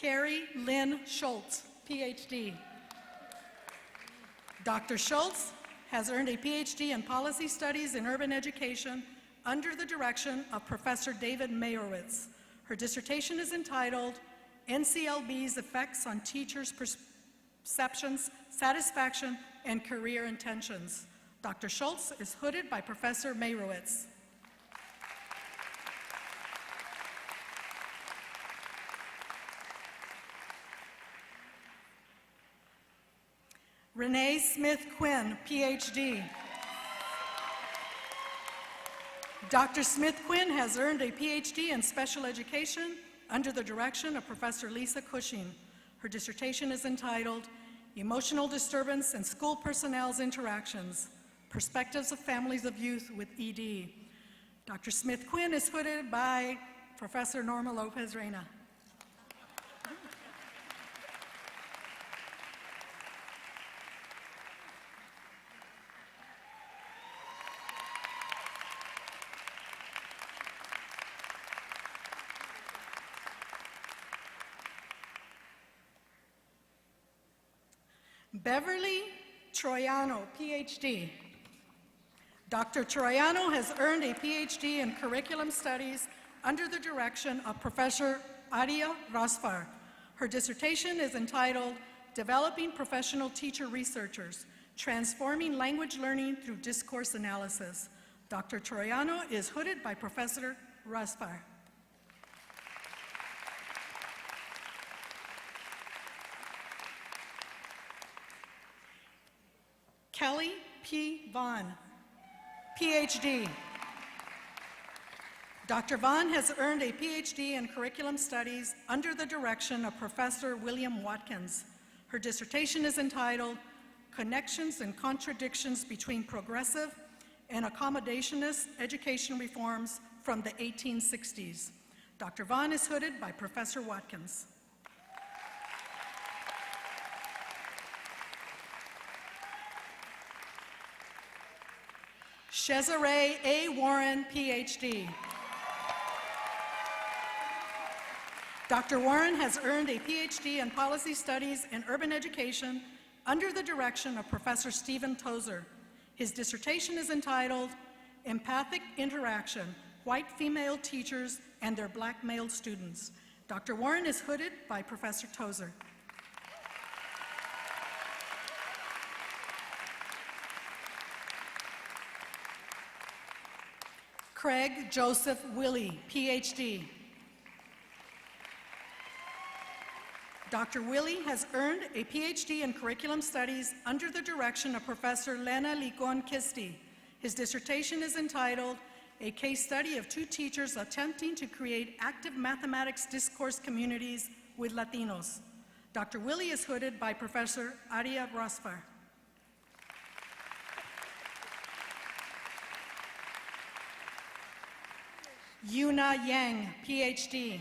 Carrie Lynn Schultz, PhD. Dr. Schultz has earned a PhD in Policy Studies in Urban Education under the direction of Professor David Mayerowitz. Her dissertation is entitled, NCLB's Effects on Teachers' Perceptions, Satisfaction, and Career Intentions. Dr. Schultz is hooded by Professor Mayerowitz. Renee Smith Quinn, PhD. Dr. Smith Quinn has earned a PhD in Special Education under the direction of Professor Lisa Cushing. Her dissertation is entitled, Emotional Disturbance and School Personnel's Interactions, Perspectives of Families of Youth with ED. Dr. Smith Quinn is hooded by Professor Norma Lopez Reyna. Beverly Troiano, PhD. Dr. Troiano has earned a PhD in Curriculum Studies under the direction of Professor Arya Rasfar. Her dissertation is entitled Developing Professional Teacher Researchers, Transforming Language Learning Through Discourse Analysis. Dr. Troiano is hooded by Professor Rasfar. Kelly P. Vaughn, PhD. Dr. Vaughn has earned a PhD in Curriculum Studies under the direction of Professor William Watkins. Her dissertation is entitled Connections and Contradictions Between Progressive and Accommodationist Education Reforms from the 1860s. Dr. Vaughn is hooded by Professor Watkins. Cesare A. Warren, PhD. Dr. Warren has earned a PhD in Policy Studies and Urban Education under the direction of Professor Stephen Tozer. His dissertation is entitled Empathic Interaction, White Female Teachers and Their Black Male Students. Dr. Warren is hooded by Professor Tozer. Craig Joseph Willey, PhD. Dr. Willey has earned a PhD in Curriculum Studies under the direction of Professor Lena Licon-Kisti. His dissertation is entitled A Case Study of Two Teachers Attempting to Create Active Mathematics Discourse Communities with Latinos. Dr. Willey is hooded by Professor Arya Rasfar. Yuna Yang, PhD.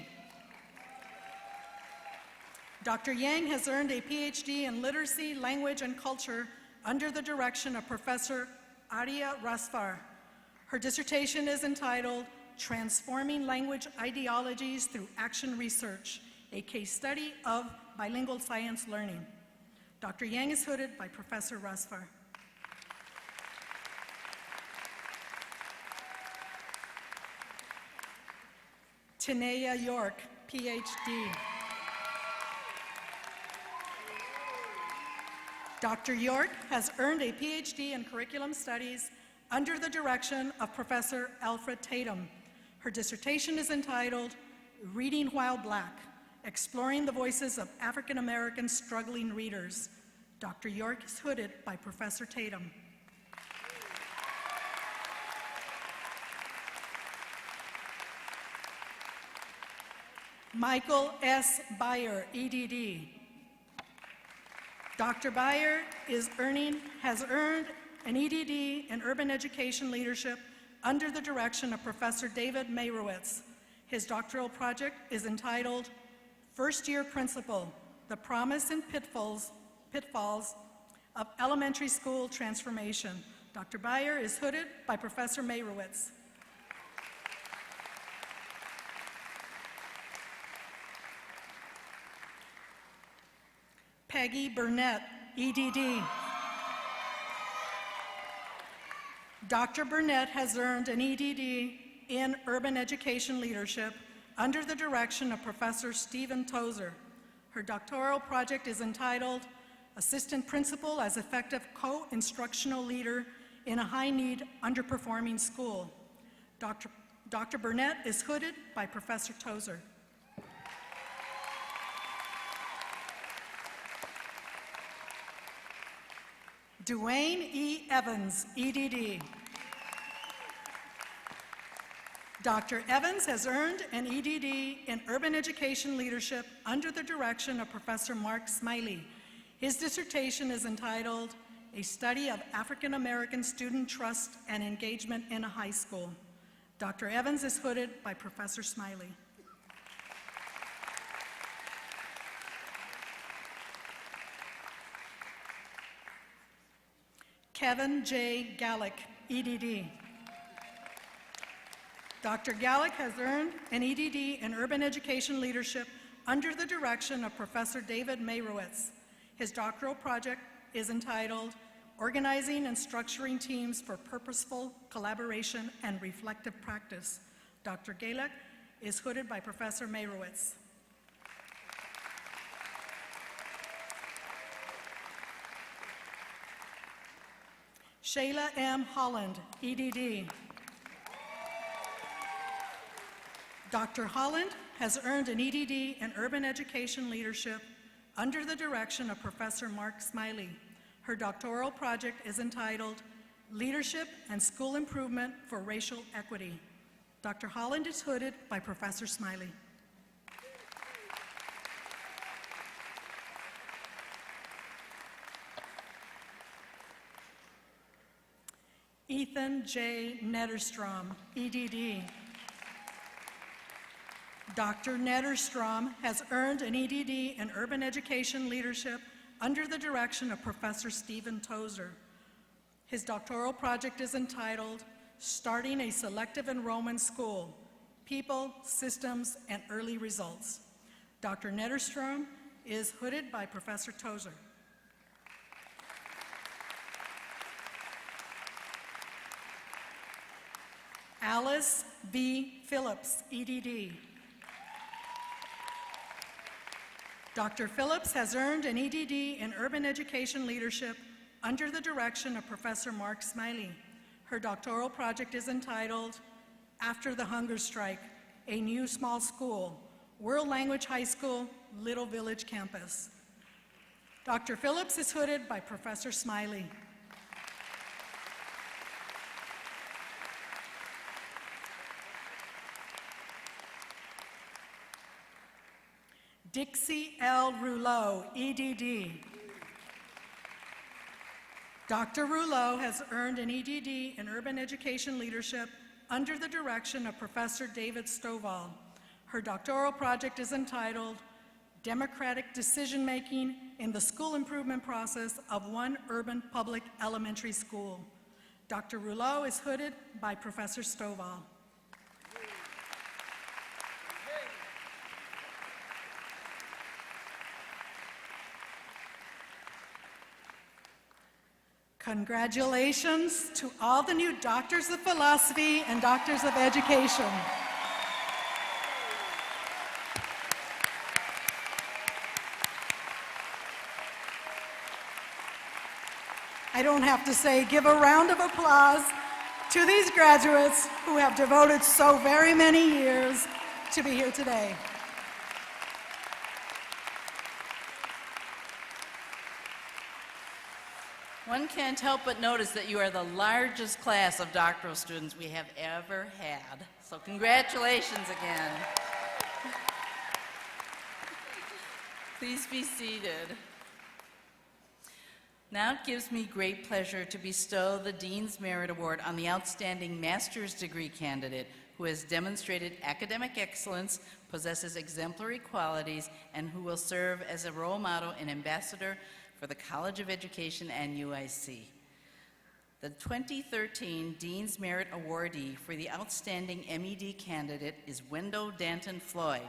Dr. Yang has earned a PhD in Literacy, Language, and Culture under the direction of Professor Arya Rasfar. Her dissertation is entitled Transforming Language Ideologies Through Action Research, a case study of bilingual science learning. Dr. Yang is hooded by Professor Rasfar. Tanea York, PhD. Dr. York has earned a PhD in Curriculum Studies under the direction of Professor Alfred Tatum. Her dissertation is entitled Reading While Black, Exploring the Voices of African American Struggling Readers. Dr. York is hooded by Professor Tatum. Michael S. Beyer, EDD. Dr. Beyer has earned an EDD in Urban Education Leadership under the direction of Professor David Meyrowitz. His doctoral project is entitled First Year Principal, The Promise and Pitfalls of Elementary School Transformation. Dr. Beyer is hooded by Professor Meyrowitz. Peggy Burnett, EDD. Dr. Burnett has earned an EDD in Urban Education Leadership under the direction of Professor Stephen Tozer. Her doctoral project is entitled Assistant Principal as Effective Co-Instructional Leader in a High-Need Underperforming School. Dr. Burnett is hooded by Professor Tozer. Dwayne E. Evans, EDD. Dr. Evans has earned an EDD in Urban Education Leadership under the direction of Professor Mark Smiley. His dissertation is entitled A Study of African American Student Trust and Engagement in a High School. Dr. Evans is hooded by Professor Smiley. Kevin J. Gallick, EDD. Dr. Gallick has earned an EDD in Urban Education Leadership under the direction of Professor David Meyrowitz. His doctoral project is entitled Organizing and Structuring Teams for Purposeful Collaboration and Reflective Practice. Dr. Galek is hooded by Professor Meyrowitz. Shayla M. Holland, EDD. Dr. Holland has earned an EDD in Urban Education Leadership under the direction of Professor Mark Smiley. Her doctoral project is entitled Leadership and School Improvement for Racial Equity. Dr. Holland is hooded by Professor Smiley. Ethan J. Netterstrom, EDD. Dr. Netterstrom has earned an EDD in Urban Education Leadership under the direction of Professor Stephen Tozer. His doctoral project is entitled Starting a Selective Enrollment School, People, Systems, and Early Results. Dr. Netterstrom is hooded by Professor Tozer. Alice B. Phillips, EDD. Dr. Phillips has earned an EDD in Urban Education Leadership under the direction of Professor Mark Smiley. Her doctoral project is entitled After the Hunger Strike, A New Small School, World Language High School, Little Village Campus. Dr. Phillips is hooded by Professor Smiley. Dixie L. Rouleau, EDD. Dr. Rouleau has earned an EDD in Urban Education Leadership under the direction of Professor David Stovall. Her doctoral project is entitled Democratic Decision-Making in the School Improvement Process of One Urban Public Elementary School. Dr. Rouleau is hooded by Professor Stovall. Congratulations to all the new doctors of philosophy and doctors of education. I don't have to say, give a round of applause to these graduates who have devoted so very many years to be here today. One can't help but notice that you are the largest class of doctoral students we have ever had. So congratulations again. Please be seated. Now it gives me great pleasure to bestow the Dean's Merit Award on the outstanding master's degree candidate who has demonstrated academic excellence, possesses exemplary qualities, and who will serve as a role model and ambassador for the College of Education and UIC. The 2013 Dean's Merit Awardee for the outstanding MED candidate is Wendell Danton Floyd.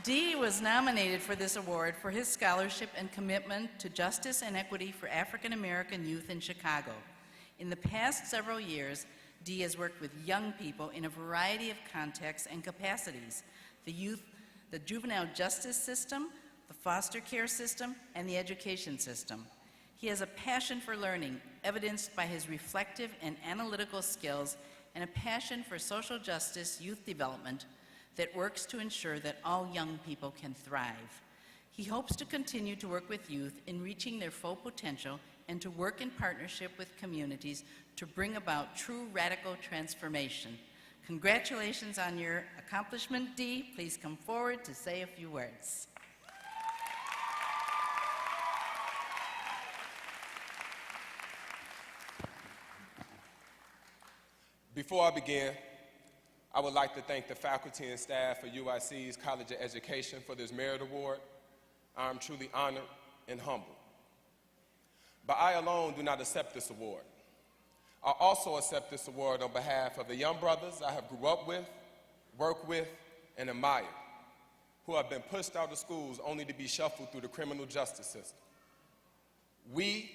Dee was nominated for this award for his scholarship and commitment to justice and equity for African American youth in Chicago. In the past several years, Dee has worked with young people in a variety of contexts and capacities: the juvenile justice system, the foster care system, and the education system. He has a passion for learning, evidenced by his reflective and analytical skills, and a passion for social justice youth development that works to ensure that all young people can thrive. He hopes to continue to work with youth in reaching their full potential and to work in partnership with communities to bring about true radical transformation. Congratulations on your accomplishment, Dee. Please come forward to say a few words. Before I begin, I would like to thank the faculty and staff of UIC's College of Education for this Merit Award. I am truly honored and humbled. But I alone do not accept this award. I also accept this award on behalf of the young brothers I have grew up with, worked with, and admired. who have been pushed out of schools only to be shuffled through the criminal justice system. We,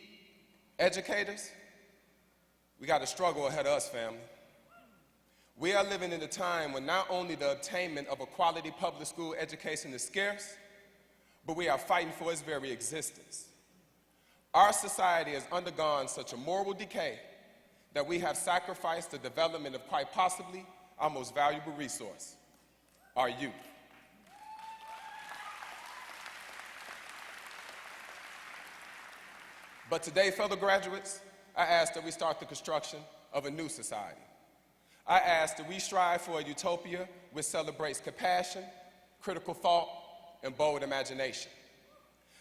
educators, we got a struggle ahead of us, family. We are living in a time when not only the attainment of a quality public school education is scarce, but we are fighting for its very existence. Our society has undergone such a moral decay that we have sacrificed the development of quite possibly our most valuable resource, our youth. But today, fellow graduates, I ask that we start the construction of a new society. I ask that we strive for a utopia which celebrates compassion, critical thought, and bold imagination.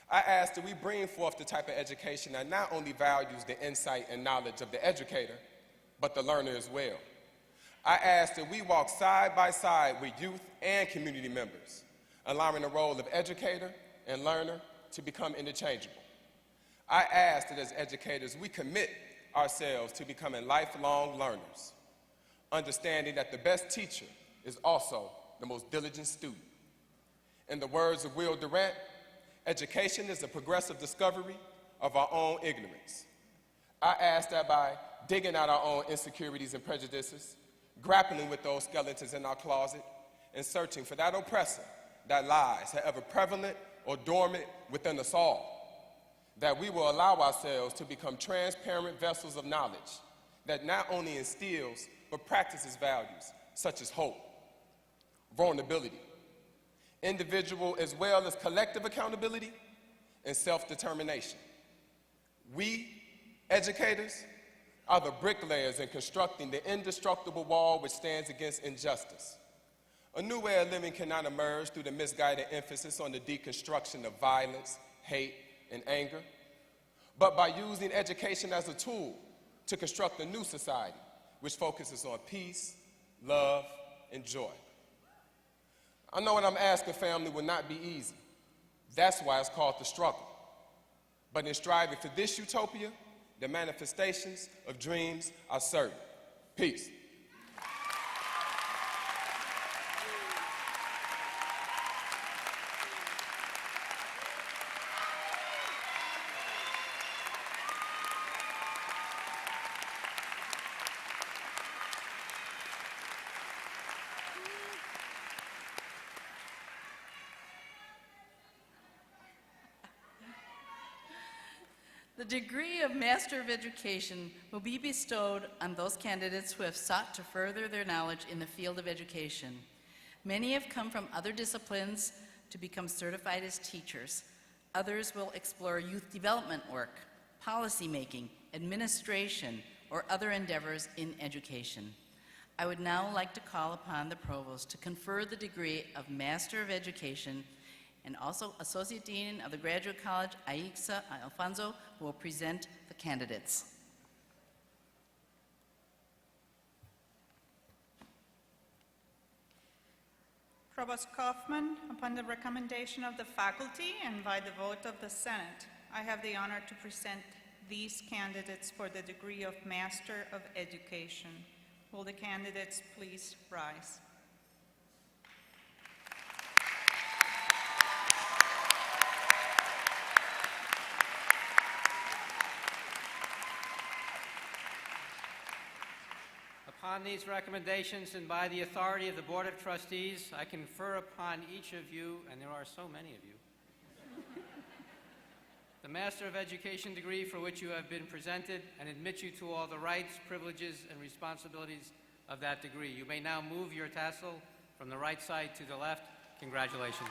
I ask that we bring forth the type of education that not only values the insight and knowledge of the educator, but the learner as well. I ask that we walk side by side with youth and community members, allowing the role of educator and learner to become interchangeable. I ask that as educators, we commit ourselves to becoming lifelong learners, understanding that the best teacher is also the most diligent student. In the words of Will Durant, education is a progressive discovery of our own ignorance. I ask that by digging out our own insecurities and prejudices, grappling with those skeletons in our closet, and searching for that oppressor that lies, however prevalent or dormant within us all, that we will allow ourselves to become transparent vessels of knowledge that not only instills but practices values such as hope, vulnerability, individual as well as collective accountability, and self-determination. We, educators, are the bricklayers in constructing the indestructible wall which stands against injustice. A new way of living cannot emerge through the misguided emphasis on the deconstruction of violence, hate, and anger, but by using education as a tool to construct a new society which focuses on peace, love, and joy. I know what I'm asking, family, will not be easy. That's why it's called the struggle. But in striving for this utopia, the manifestations of dreams are certain. Peace. The degree of Master of Education will be bestowed on those candidates who have sought to further their knowledge in the field of education. Many have come from other disciplines to become certified as teachers. Others will explore youth development work, policy making, administration, or other endeavors in education. I would now like to call upon the Provost to confer the degree of Master of Education and also Associate Dean of the Graduate College, Aixa Alfonso, who will present the candidates. Provost Kaufman, upon the recommendation of the faculty and by the vote of the Senate, I have the honor to present these candidates for the degree of Master of Education. Will the candidates please rise? Upon these recommendations and by the authority of the Board of Trustees, I confer upon each of you, and there are so many of you, the Master of Education degree for which you have been presented and admit you to all the rights, privileges, and responsibilities of that degree. You may now move your tassel from the right side to the left. Congratulations.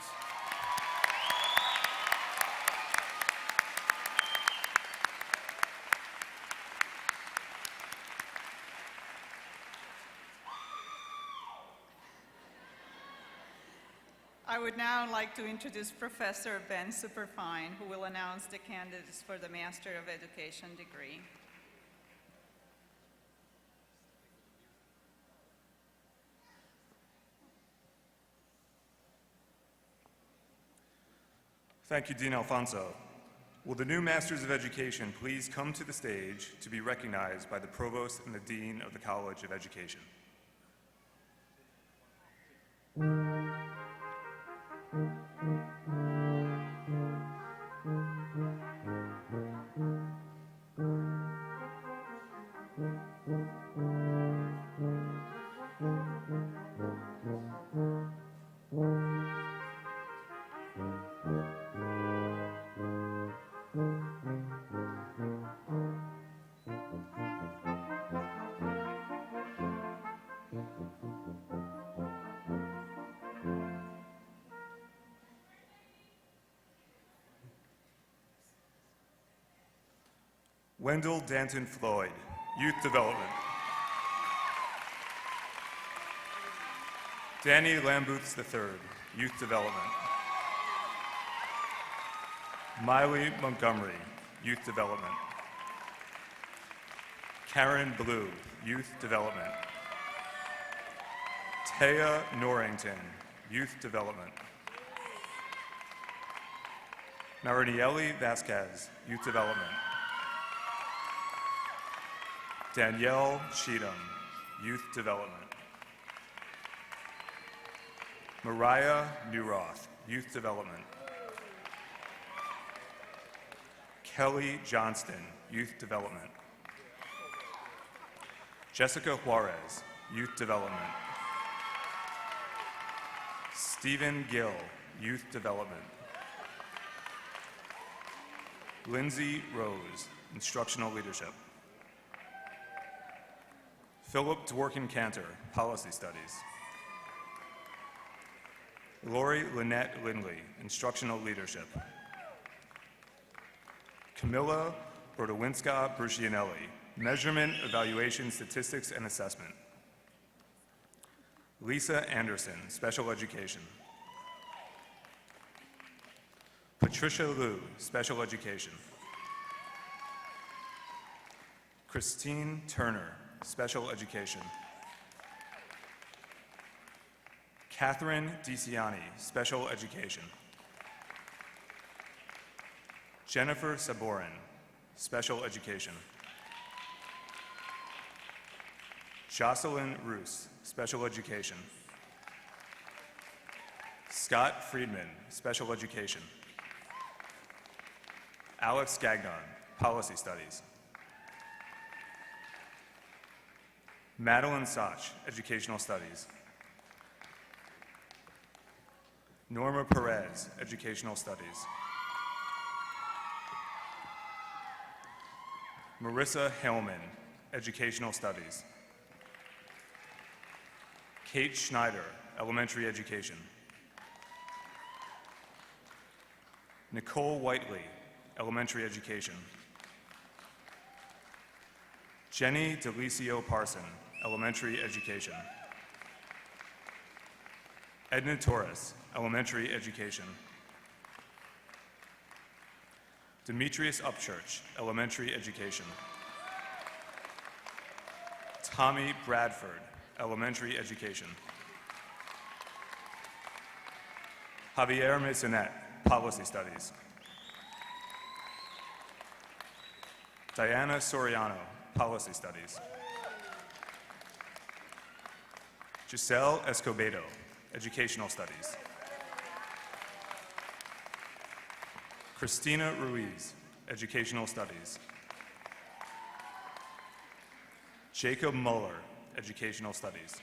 I would now like to introduce Professor Ben Superfine, who will announce the candidates for the Master of Education degree. Thank you, Dean Alfonso. Will the new Masters of Education please come to the stage to be recognized by the Provost and the Dean of the College of Education? Wendell Danton Floyd, Youth Development. Danny Lamboots III, Youth Development. Miley Montgomery, Youth Development. Karen Blue, Youth Development. Taya Norrington, Youth Development. Marinielli Vasquez, Youth Development. Danielle Cheatham, Youth Development. Mariah Newroth, Youth Development. Kelly Johnston, Youth Development. Jessica Juarez, Youth Development. Stephen Gill, Youth Development. Lindsay Rose, Instructional Leadership. Philip Dworkin Cantor, Policy Studies. Lori Lynette Lindley, Instructional Leadership. Camilla Brodowinska Bruscianelli, Measurement, Evaluation, Statistics, and Assessment. Lisa Anderson, Special Education. Patricia Liu, Special Education. Christine Turner, Special Education. Catherine DiCiani, Special Education. Jennifer Saborin, Special Education. Jocelyn Roos, Special Education. Scott Friedman, Special Education. Alex Gagnon, Policy Studies. Madeline Sach, Educational Studies. Norma Perez, Educational Studies. Marissa Hellman, Educational Studies. Kate Schneider, Elementary Education. Nicole Whiteley, Elementary Education. Jenny Delicio Parson, Elementary Education. Edna Torres, Elementary Education. Demetrius Upchurch, Elementary Education. Tommy Bradford, Elementary Education. Javier Masonet, Policy Studies. Diana Soriano, Policy Studies. Giselle Escobedo, Educational Studies. Christina Ruiz, Educational Studies. Jacob Muller, Educational Studies.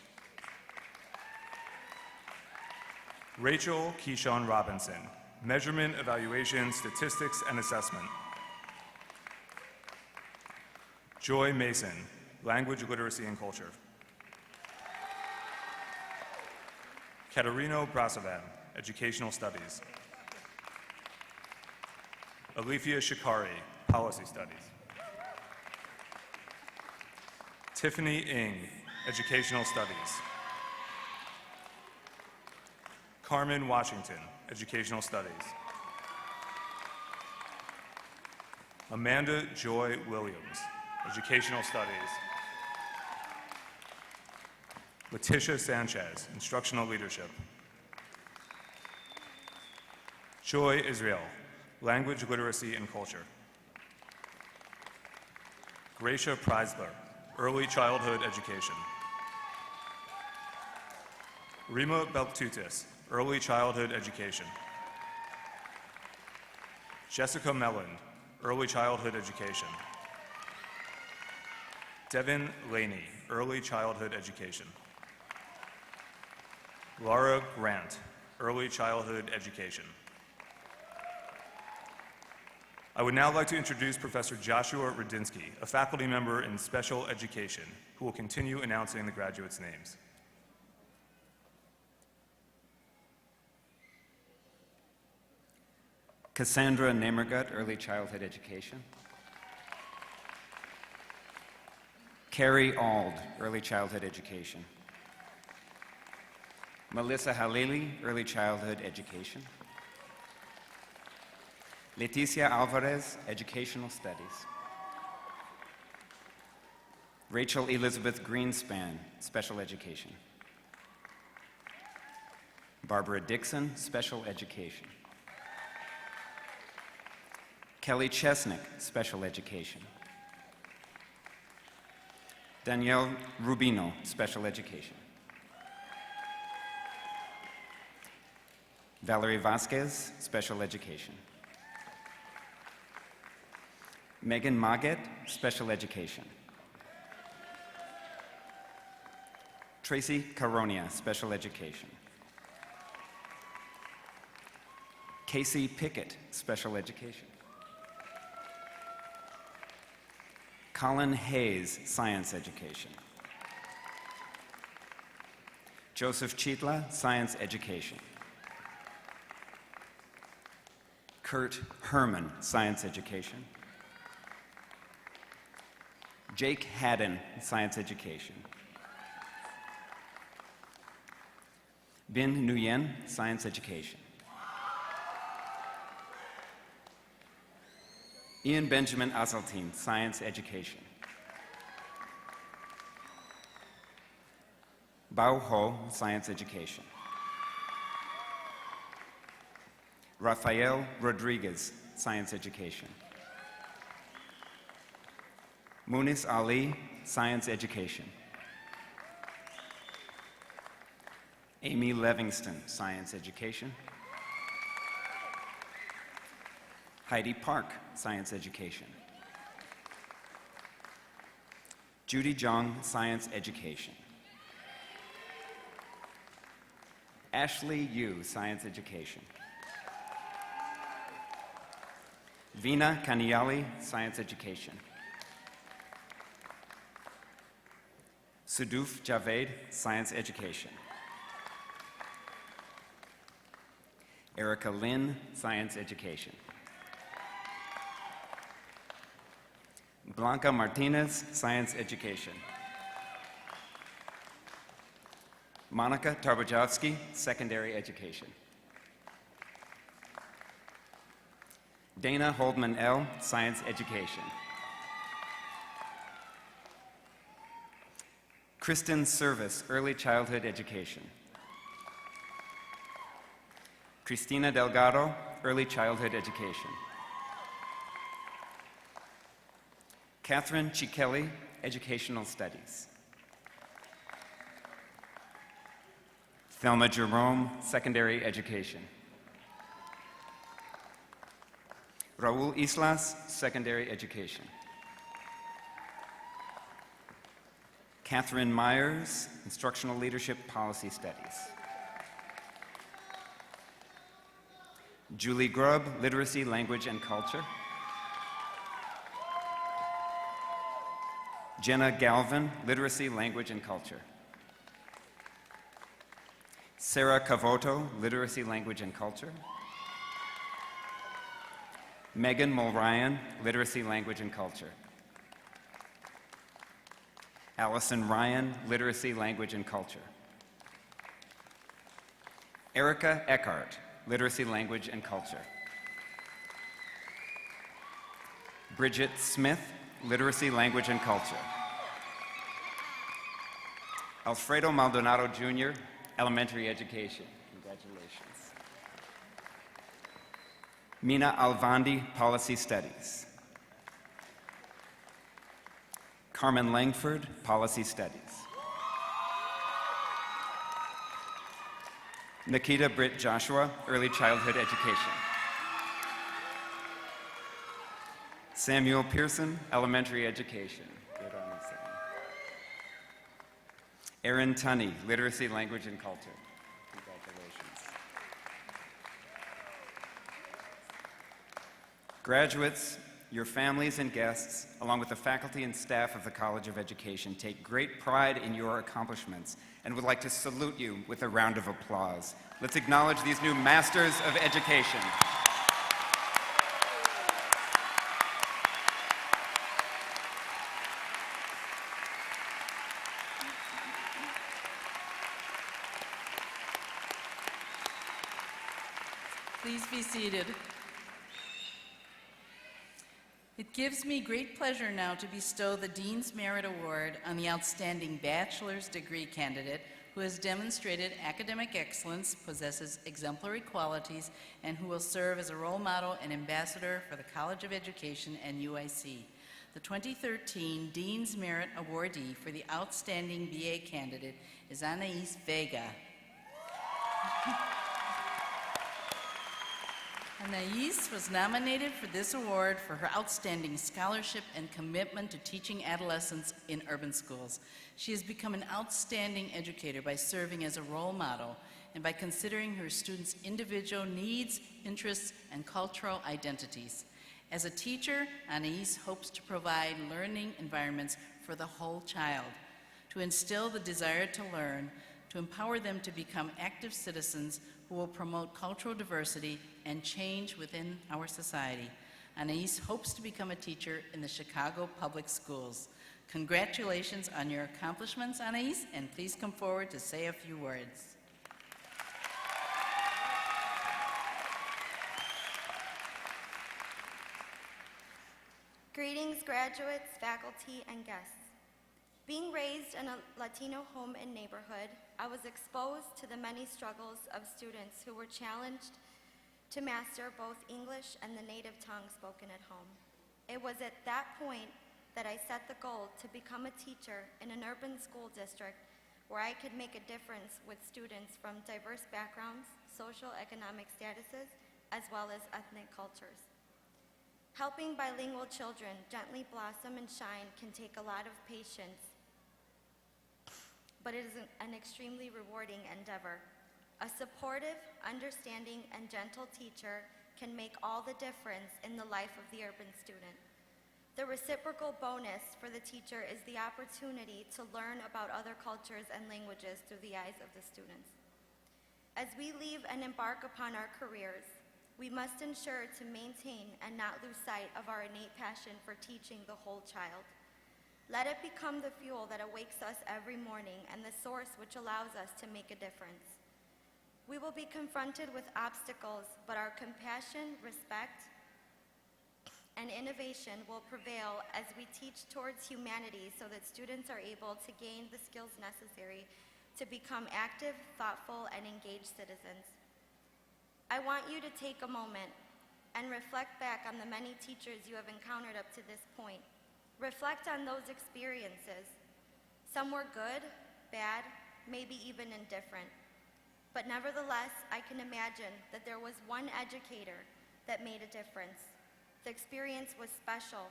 Rachel Keyshawn Robinson, Measurement, Evaluation, Statistics, and Assessment. Joy Mason, Language, Literacy, and Culture. Katerino Brasovan, Educational Studies. Alifia Shikari, Policy Studies. Tiffany Ng, Educational Studies. Carmen Washington, Educational Studies. Amanda Joy Williams, Educational Studies. Letitia Sanchez, Instructional Leadership. Joy Israel, Language, Literacy, and Culture. Gracia Preisler, Early Childhood Education. Rima Beltutis, Early Childhood Education. Jessica Mellon, Early Childhood Education. Devin Laney, Early Childhood Education. Laura Grant, Early Childhood Education. I would now like to introduce Professor Joshua Rudinsky, a faculty member in Special Education, who will continue announcing the graduates' names. Cassandra Namergut, Early Childhood Education. Carrie Ald, Early Childhood Education. Melissa Halili, Early Childhood Education. Leticia Alvarez, Educational Studies. Rachel Elizabeth Greenspan, Special Education. Barbara Dixon, Special Education. Kelly Chesnick, Special Education. Danielle Rubino, Special Education. Valerie Vasquez, Special Education. Megan Maget, Special Education. Tracy Caronia, Special Education. Casey Pickett, Special Education. Colin Hayes, Science Education. Joseph Chitla, Science Education. Kurt Herman, Science Education. Jake Haddon, Science Education. Bin Nguyen, Science Education. Ian Benjamin Asseltine, Science Education. Bao Ho, Science Education. Rafael Rodriguez, Science Education. Munis Ali, Science Education. Amy Livingston, Science Education. Heidi Park, Science Education. Judy Jung, Science Education. Ashley Yu, Science Education. Veena Kaniali, Science Education. Suduf Javed, Science Education. Erica Lin, Science Education. Blanca Martinez, Science Education. Monica Tarbajowski, Secondary Education. Dana Holdman L., Science Education. Kristen Service, Early Childhood Education. Cristina Delgado, Early Childhood Education. Catherine Chikeli, Educational Studies. Thelma Jerome, Secondary Education. Raul Islas, Secondary Education. Catherine Myers, Instructional Leadership Policy Studies. Julie Grubb, Literacy, Language, and Culture. Jenna Galvin, Literacy, Language, and Culture. Sarah Cavoto, Literacy, Language, and Culture. Megan Mulryan, Literacy, Language, and Culture. Allison Ryan, Literacy, Language, and Culture. Erica Eckhart, Literacy, Language, and Culture. Bridget Smith, Literacy, Language, and Culture. Alfredo Maldonado Jr., Elementary Education. Congratulations. Mina Alvandi, Policy Studies. Carmen Langford, Policy Studies. Nikita Britt Joshua, Early Childhood Education. Samuel Pearson, Elementary Education. Good on you, Sam. Erin Tunney, Literacy, Language, and Culture. Congratulations. Graduates, your families and guests, along with the faculty and staff of the College of Education, take great pride in your accomplishments and would like to salute you with a round of applause. Let's acknowledge these new Masters of Education. Please be seated. It gives me great pleasure now to bestow the Dean's Merit Award on the outstanding bachelor's degree candidate who has demonstrated academic excellence, possesses exemplary qualities, and who will serve as a role model and ambassador for the College of Education and UIC. The 2013 Dean's Merit Awardee for the outstanding BA candidate is Anais Vega. Anais was nominated for this award for her outstanding scholarship and commitment to teaching adolescents in urban schools. She has become an outstanding educator by serving as a role model and by considering her students' individual needs, interests, and cultural identities. As a teacher, Anais hopes to provide learning environments for the whole child, to instill the desire to learn, to empower them to become active citizens who will promote cultural diversity and change within our society. Anais hopes to become a teacher in the Chicago Public Schools. Congratulations on your accomplishments, Anais, and please come forward to say a few words. Greetings, graduates, faculty, and guests. Being raised in a Latino home and neighborhood, I was exposed to the many struggles of students who were challenged to master both English and the native tongue spoken at home. It was at that point that I set the goal to become a teacher in an urban school district where I could make a difference with students from diverse backgrounds, social economic statuses, as well as ethnic cultures. Helping bilingual children gently blossom and shine can take a lot of patience, but it is an extremely rewarding endeavor. A supportive, understanding, and gentle teacher can make all the difference in the life of the urban student. The reciprocal bonus for the teacher is the opportunity to learn about other cultures and languages through the eyes of the students. As we leave and embark upon our careers, we must ensure to maintain and not lose sight of our innate passion for teaching the whole child. Let it become the fuel that awakes us every morning and the source which allows us to make a difference. We will be confronted with obstacles, but our compassion, respect, and innovation will prevail as we teach towards humanity so that students are able to gain the skills necessary to become active, thoughtful, and engaged citizens. I want you to take a moment and reflect back on the many teachers you have encountered up to this point. Reflect on those experiences. Some were good, bad, maybe even indifferent. But nevertheless, I can imagine that there was one educator that made a difference. The experience was special,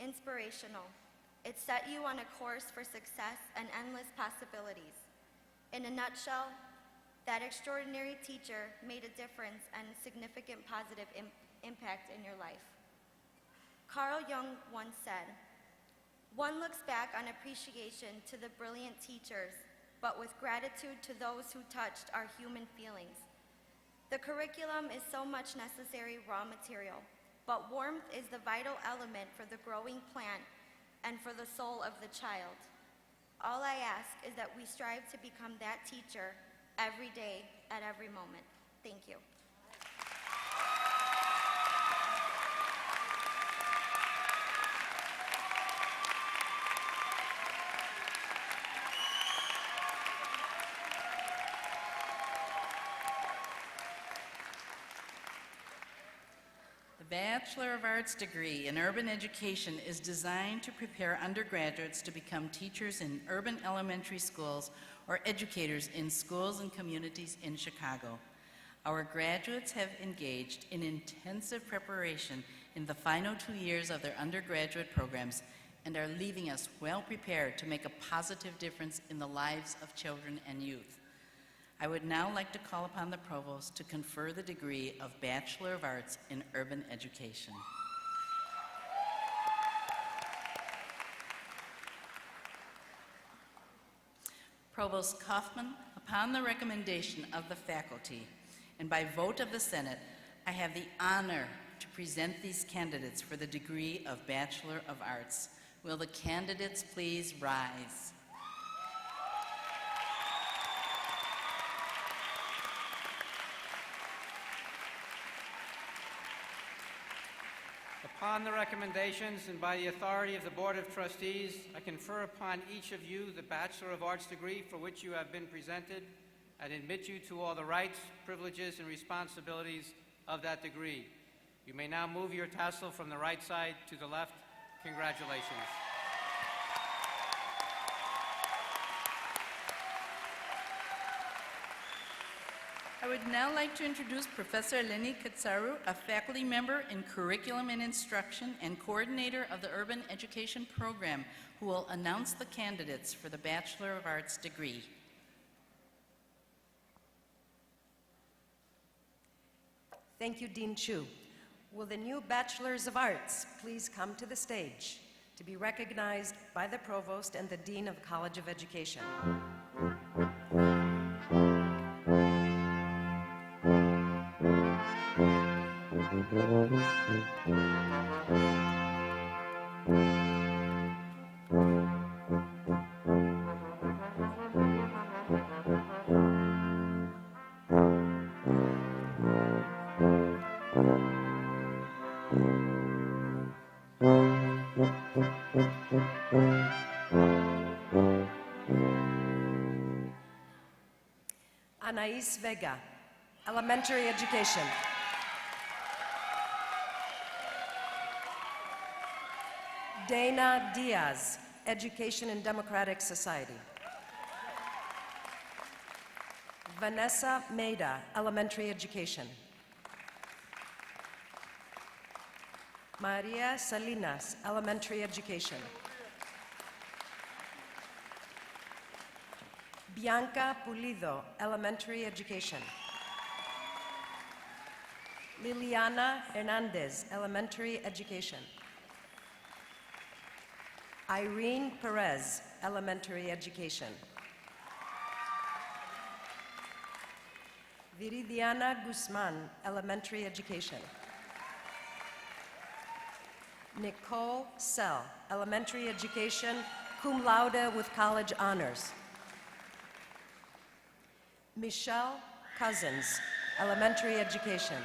inspirational. It set you on a course for success and endless possibilities. In a nutshell, that extraordinary teacher made a difference and significant positive impact in your life. Carl Jung once said, "One looks back on appreciation to the brilliant teachers, but with gratitude to those who touched our human feelings. The curriculum is so much necessary raw material, but warmth is the vital element for the growing plant and for the soul of the child. All I ask is that we strive to become that teacher every day, at every moment." Thank you. The Bachelor of Arts degree in Urban Education is designed to prepare undergraduates to become teachers in urban elementary schools or educators in schools and communities in Chicago. Our graduates have engaged in intensive preparation in the final 2 years of their undergraduate programs and are leaving us well prepared to make a positive difference in the lives of children and youth. I would now like to call upon the Provost to confer the degree of Bachelor of Arts in Urban Education. Provost Kaufman, upon the recommendation of the faculty and by vote of the Senate, I have the honor to present these candidates for the degree of Bachelor of Arts. Will the candidates please rise? Upon the recommendations and by the authority of the Board of Trustees, I confer upon each of you the Bachelor of Arts degree for which you have been presented and admit you to all the rights, privileges, and responsibilities of that degree. You may now move your tassel from the right side to the left. Congratulations. I would now like to introduce Professor Eleni Katsaru, a faculty member in Curriculum and Instruction and coordinator of the Urban Education Program, who will announce the candidates for the Bachelor of Arts degree. Thank you, Dean Chu. Will the new Bachelors of Arts please come to the stage to be recognized by the Provost and the Dean of the College of Education? Anais Vega, Elementary Education. Dana Diaz, Education and Democratic Society. Vanessa Maida, Elementary Education. Maria Salinas, Elementary Education. Bianca Pulido, Elementary Education. Liliana Hernandez, Elementary Education. Irene Perez, Elementary Education. Viridiana Guzman, Elementary Education. Nicole Sell, Elementary Education, cum laude with college honors. Michelle Cousins, Elementary Education.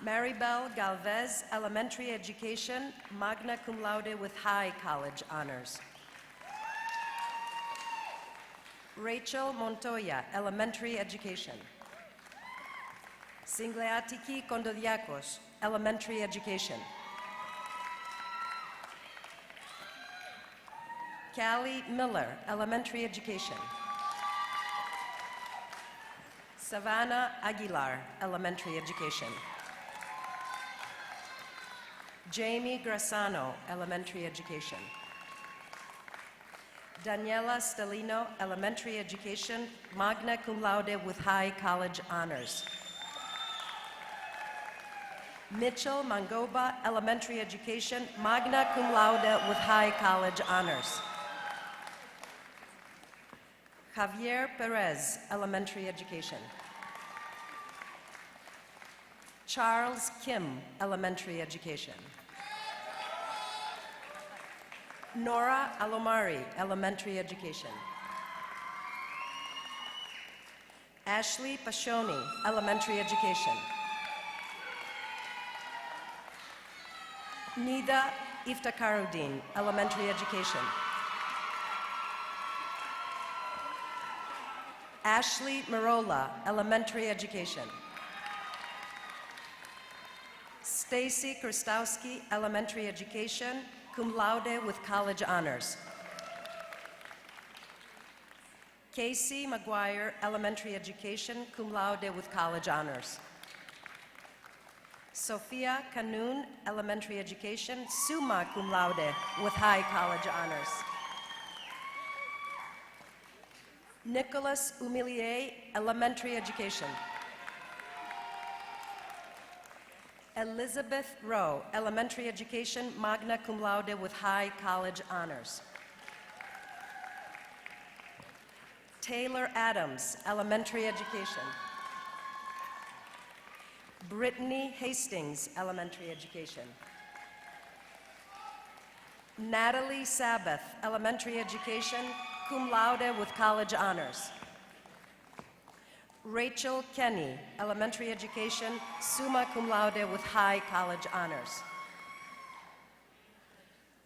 Maribel Galvez, Elementary Education, magna cum laude with high college honors. Rachel Montoya, Elementary Education. Singleatiki Kondoliakos, Elementary Education. Callie Miller, Elementary Education. Savannah Aguilar, Elementary Education. Jamie Grassano, Elementary Education. Daniela Stellino, Elementary Education, magna cum laude with high college honors. Mitchell Mangoba, Elementary Education, magna cum laude with high college honors. Javier Perez, Elementary Education. Charles Kim, Elementary Education. Nora Alomari, Elementary Education. Ashley Pashoni, Elementary Education. Nida Iftakharuddin, Elementary Education. Ashley Marola, Elementary Education. Stacy Krastowski, Elementary Education, cum laude with college honors. Casey McGuire, Elementary Education, cum laude with college honors. Sophia Kanoun, Elementary Education, summa cum laude with high college honors. Nicholas Humilier, Elementary Education. Elizabeth Rowe, Elementary Education, magna cum laude with high college honors. Taylor Adams, Elementary Education. Brittany Hastings, Elementary Education. Natalie Sabbath, Elementary Education, cum laude with college honors. Rachel Kenny, elementary education, summa cum laude with high college honors.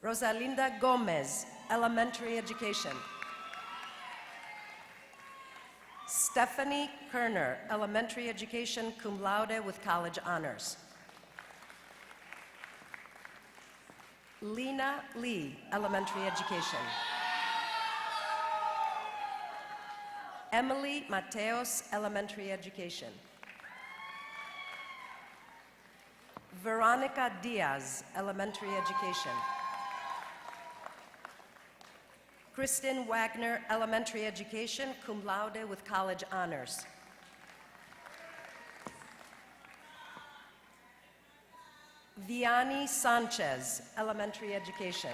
Rosalinda Gomez, elementary education. Stephanie Kerner, elementary education, cum laude with college honors. Lena Lee, elementary education. Emily Mateos, elementary education. Veronica Diaz, elementary education. Kristen Wagner, elementary education, cum laude with college honors. Vianney Sanchez, elementary education.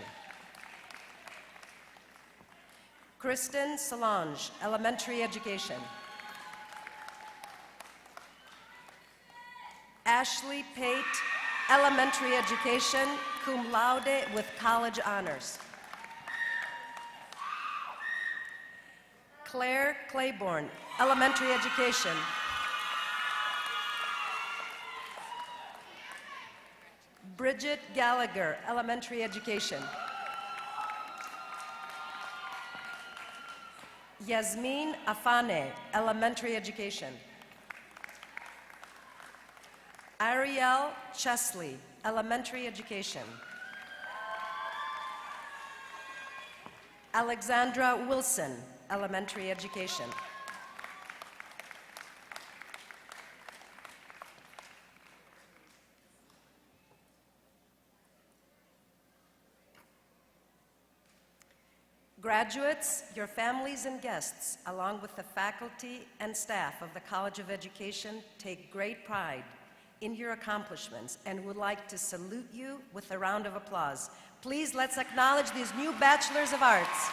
Kristen Solange, elementary education. Ashley Pate, elementary education, cum laude with college honors. Claire Claiborne, elementary education. Bridget Gallagher, elementary education. Yasmin Afane, elementary education. Ariel Chesley, elementary education. Alexandra Wilson, elementary education. Graduates, your families and guests, along with the faculty and staff of the College of Education, take great pride in your accomplishments and would like to salute you with a round of applause. Please, let's acknowledge these new Bachelors of Arts.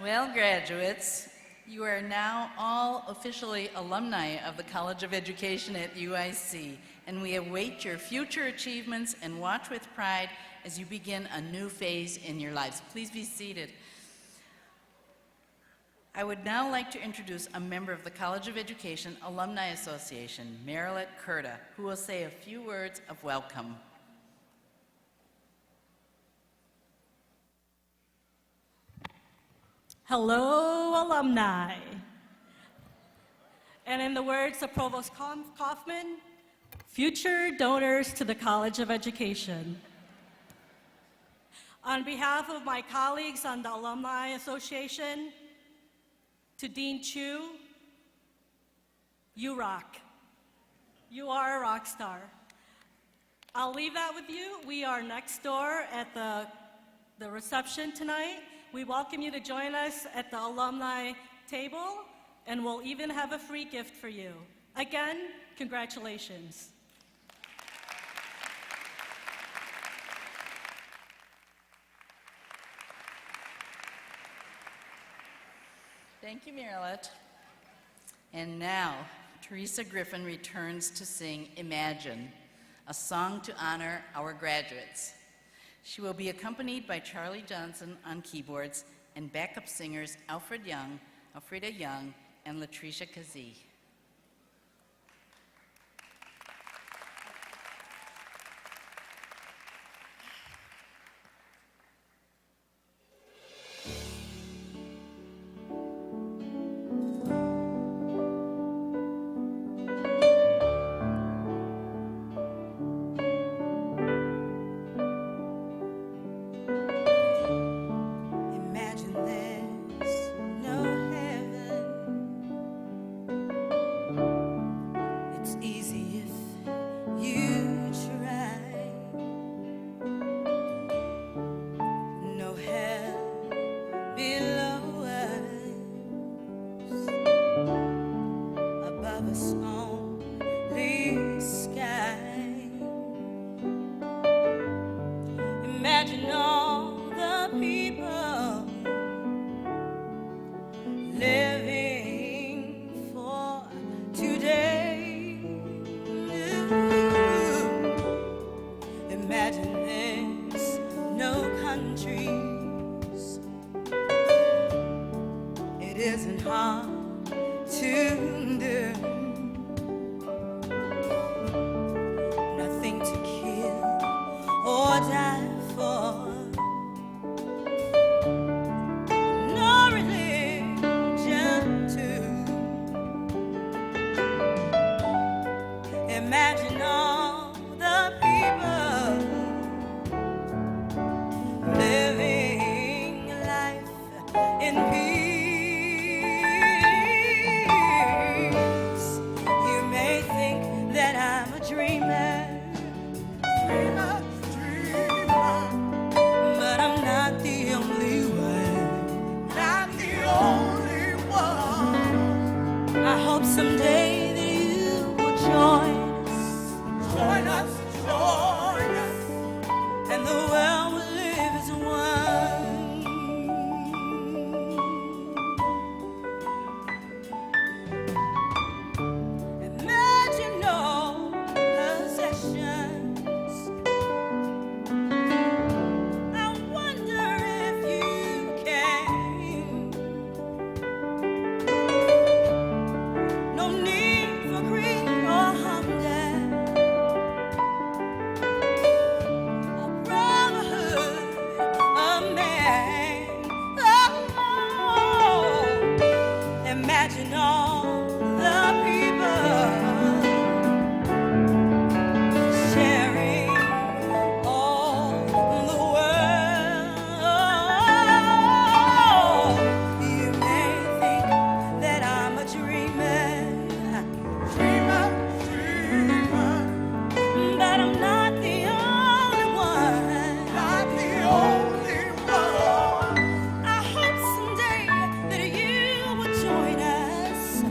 Well, graduates, you are now all officially alumni of the College of Education at UIC, and we await your future achievements and watch with pride as you begin a new phase in your lives. Please be seated. I would now like to introduce a member of the College of Education Alumni Association, Marilyn Curta, who will say a few words of welcome. Hello, alumni. And in the words of Provost Kaufman, future donors to the College of Education. On behalf of my colleagues on the Alumni Association, to Dean Chu, you rock. You are a rock star. I'll leave that with you. We are next door at the reception tonight. We welcome you to join us at the alumni table, and we'll even have a free gift for you. Again, congratulations. Thank you, Marilyn. And now, Teresa Griffin returns to sing Imagine, a song to honor our graduates. She will be accompanied by Charlie Johnson on keyboards and backup singers Alfreda Young, and Latricia Kazee. Imagine all the people living hope someday that you will join us, and the world will live as one. Imagine no possessions. I wonder if you can. No need for greed or hunger, or brotherhood of man. Oh, imagine all the people sharing all the world. You may think that I'm a dreamer, but I'm not the only one. I hope someday that you will join us,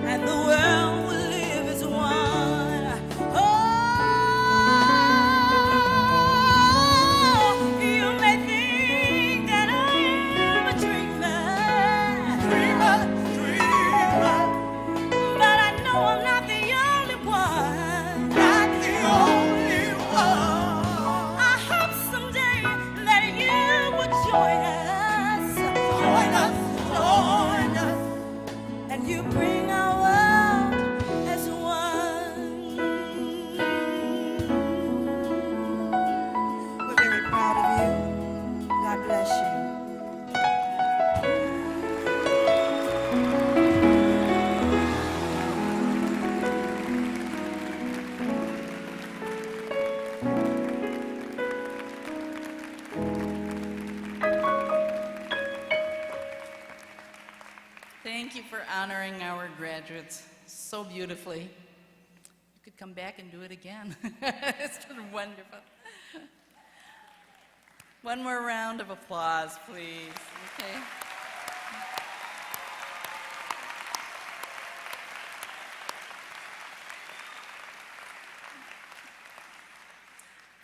and the world will live as one. Oh, you may think that I am a dreamer, but I know I'm not the only one. I hope someday that you will join us, and you bring our world as one. We're very proud of you. God bless you. Thank you for honoring our graduates so beautifully. You could come back and do it again. It's been wonderful. One more round of applause, please. Okay.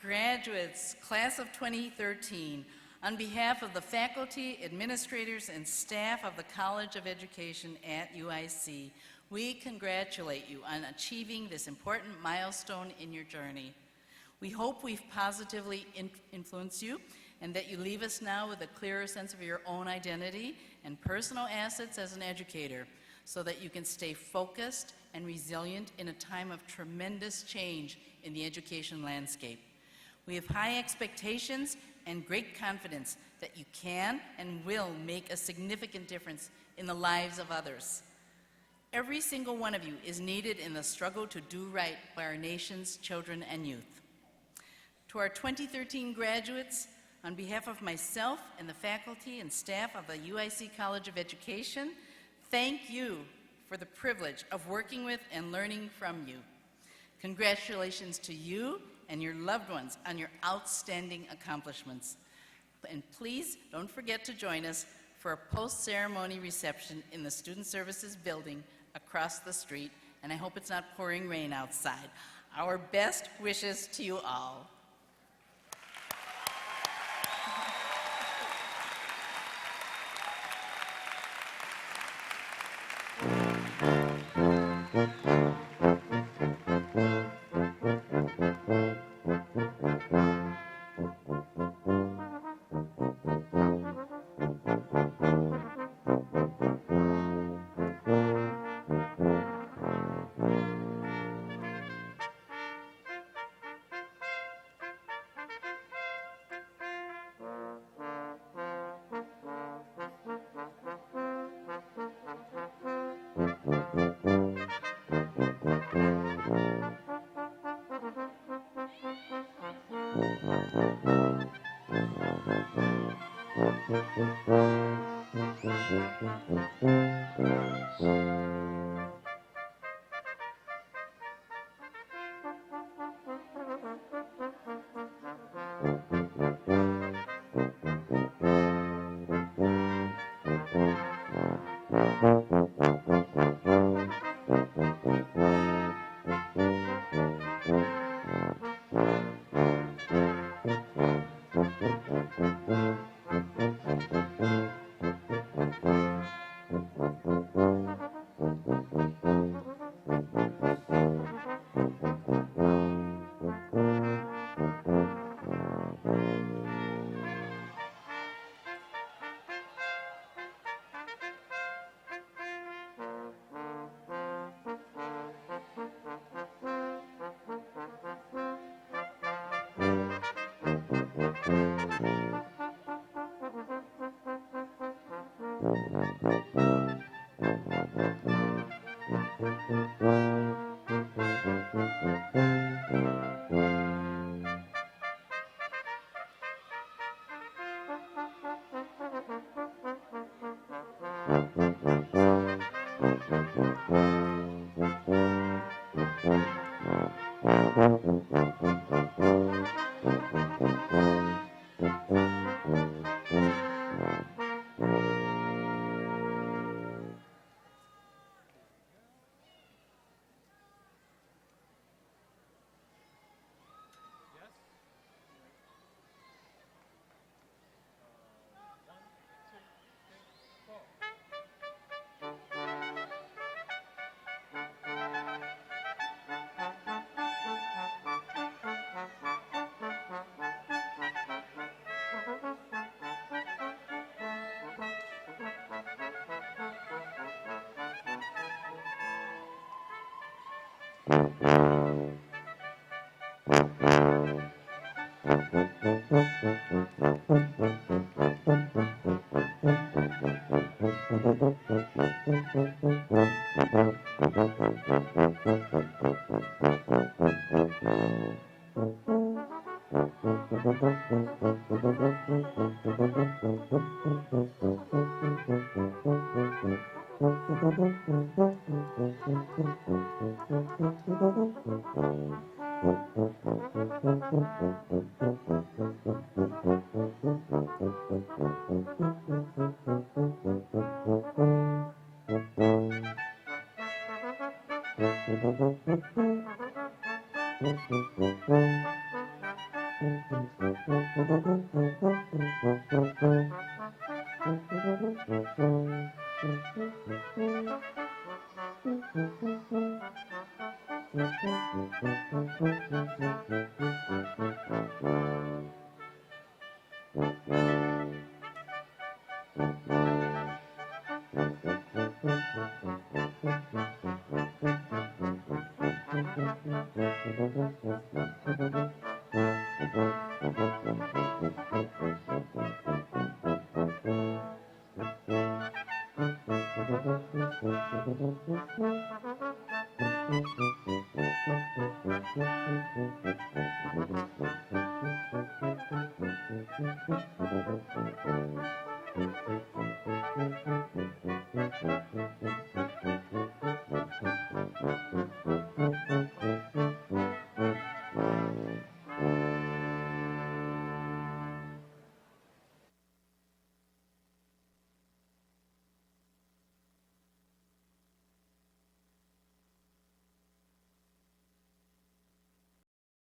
Graduates, class of 2013, on behalf of the faculty, administrators, and staff of the College of Education at UIC, we congratulate you on achieving this important milestone in your journey. We hope we've positively influenced you and that you leave us now with a clearer sense of your own identity and personal assets as an educator so that you can stay focused and resilient in a time of tremendous change in the education landscape. We have high expectations and great confidence that you can and will make a significant difference in the lives of others. Every single one of you is needed in the struggle to do right by our nation's children and youth. To our 2013 graduates, on behalf of myself and the faculty and staff of the UIC College of Education, thank you for the privilege of working with and learning from you. Congratulations to you and your loved ones on your outstanding accomplishments. And please don't forget to join us for a post-ceremony reception in the Student Services building across the street, and I hope it's not pouring rain outside. Our best wishes to you all.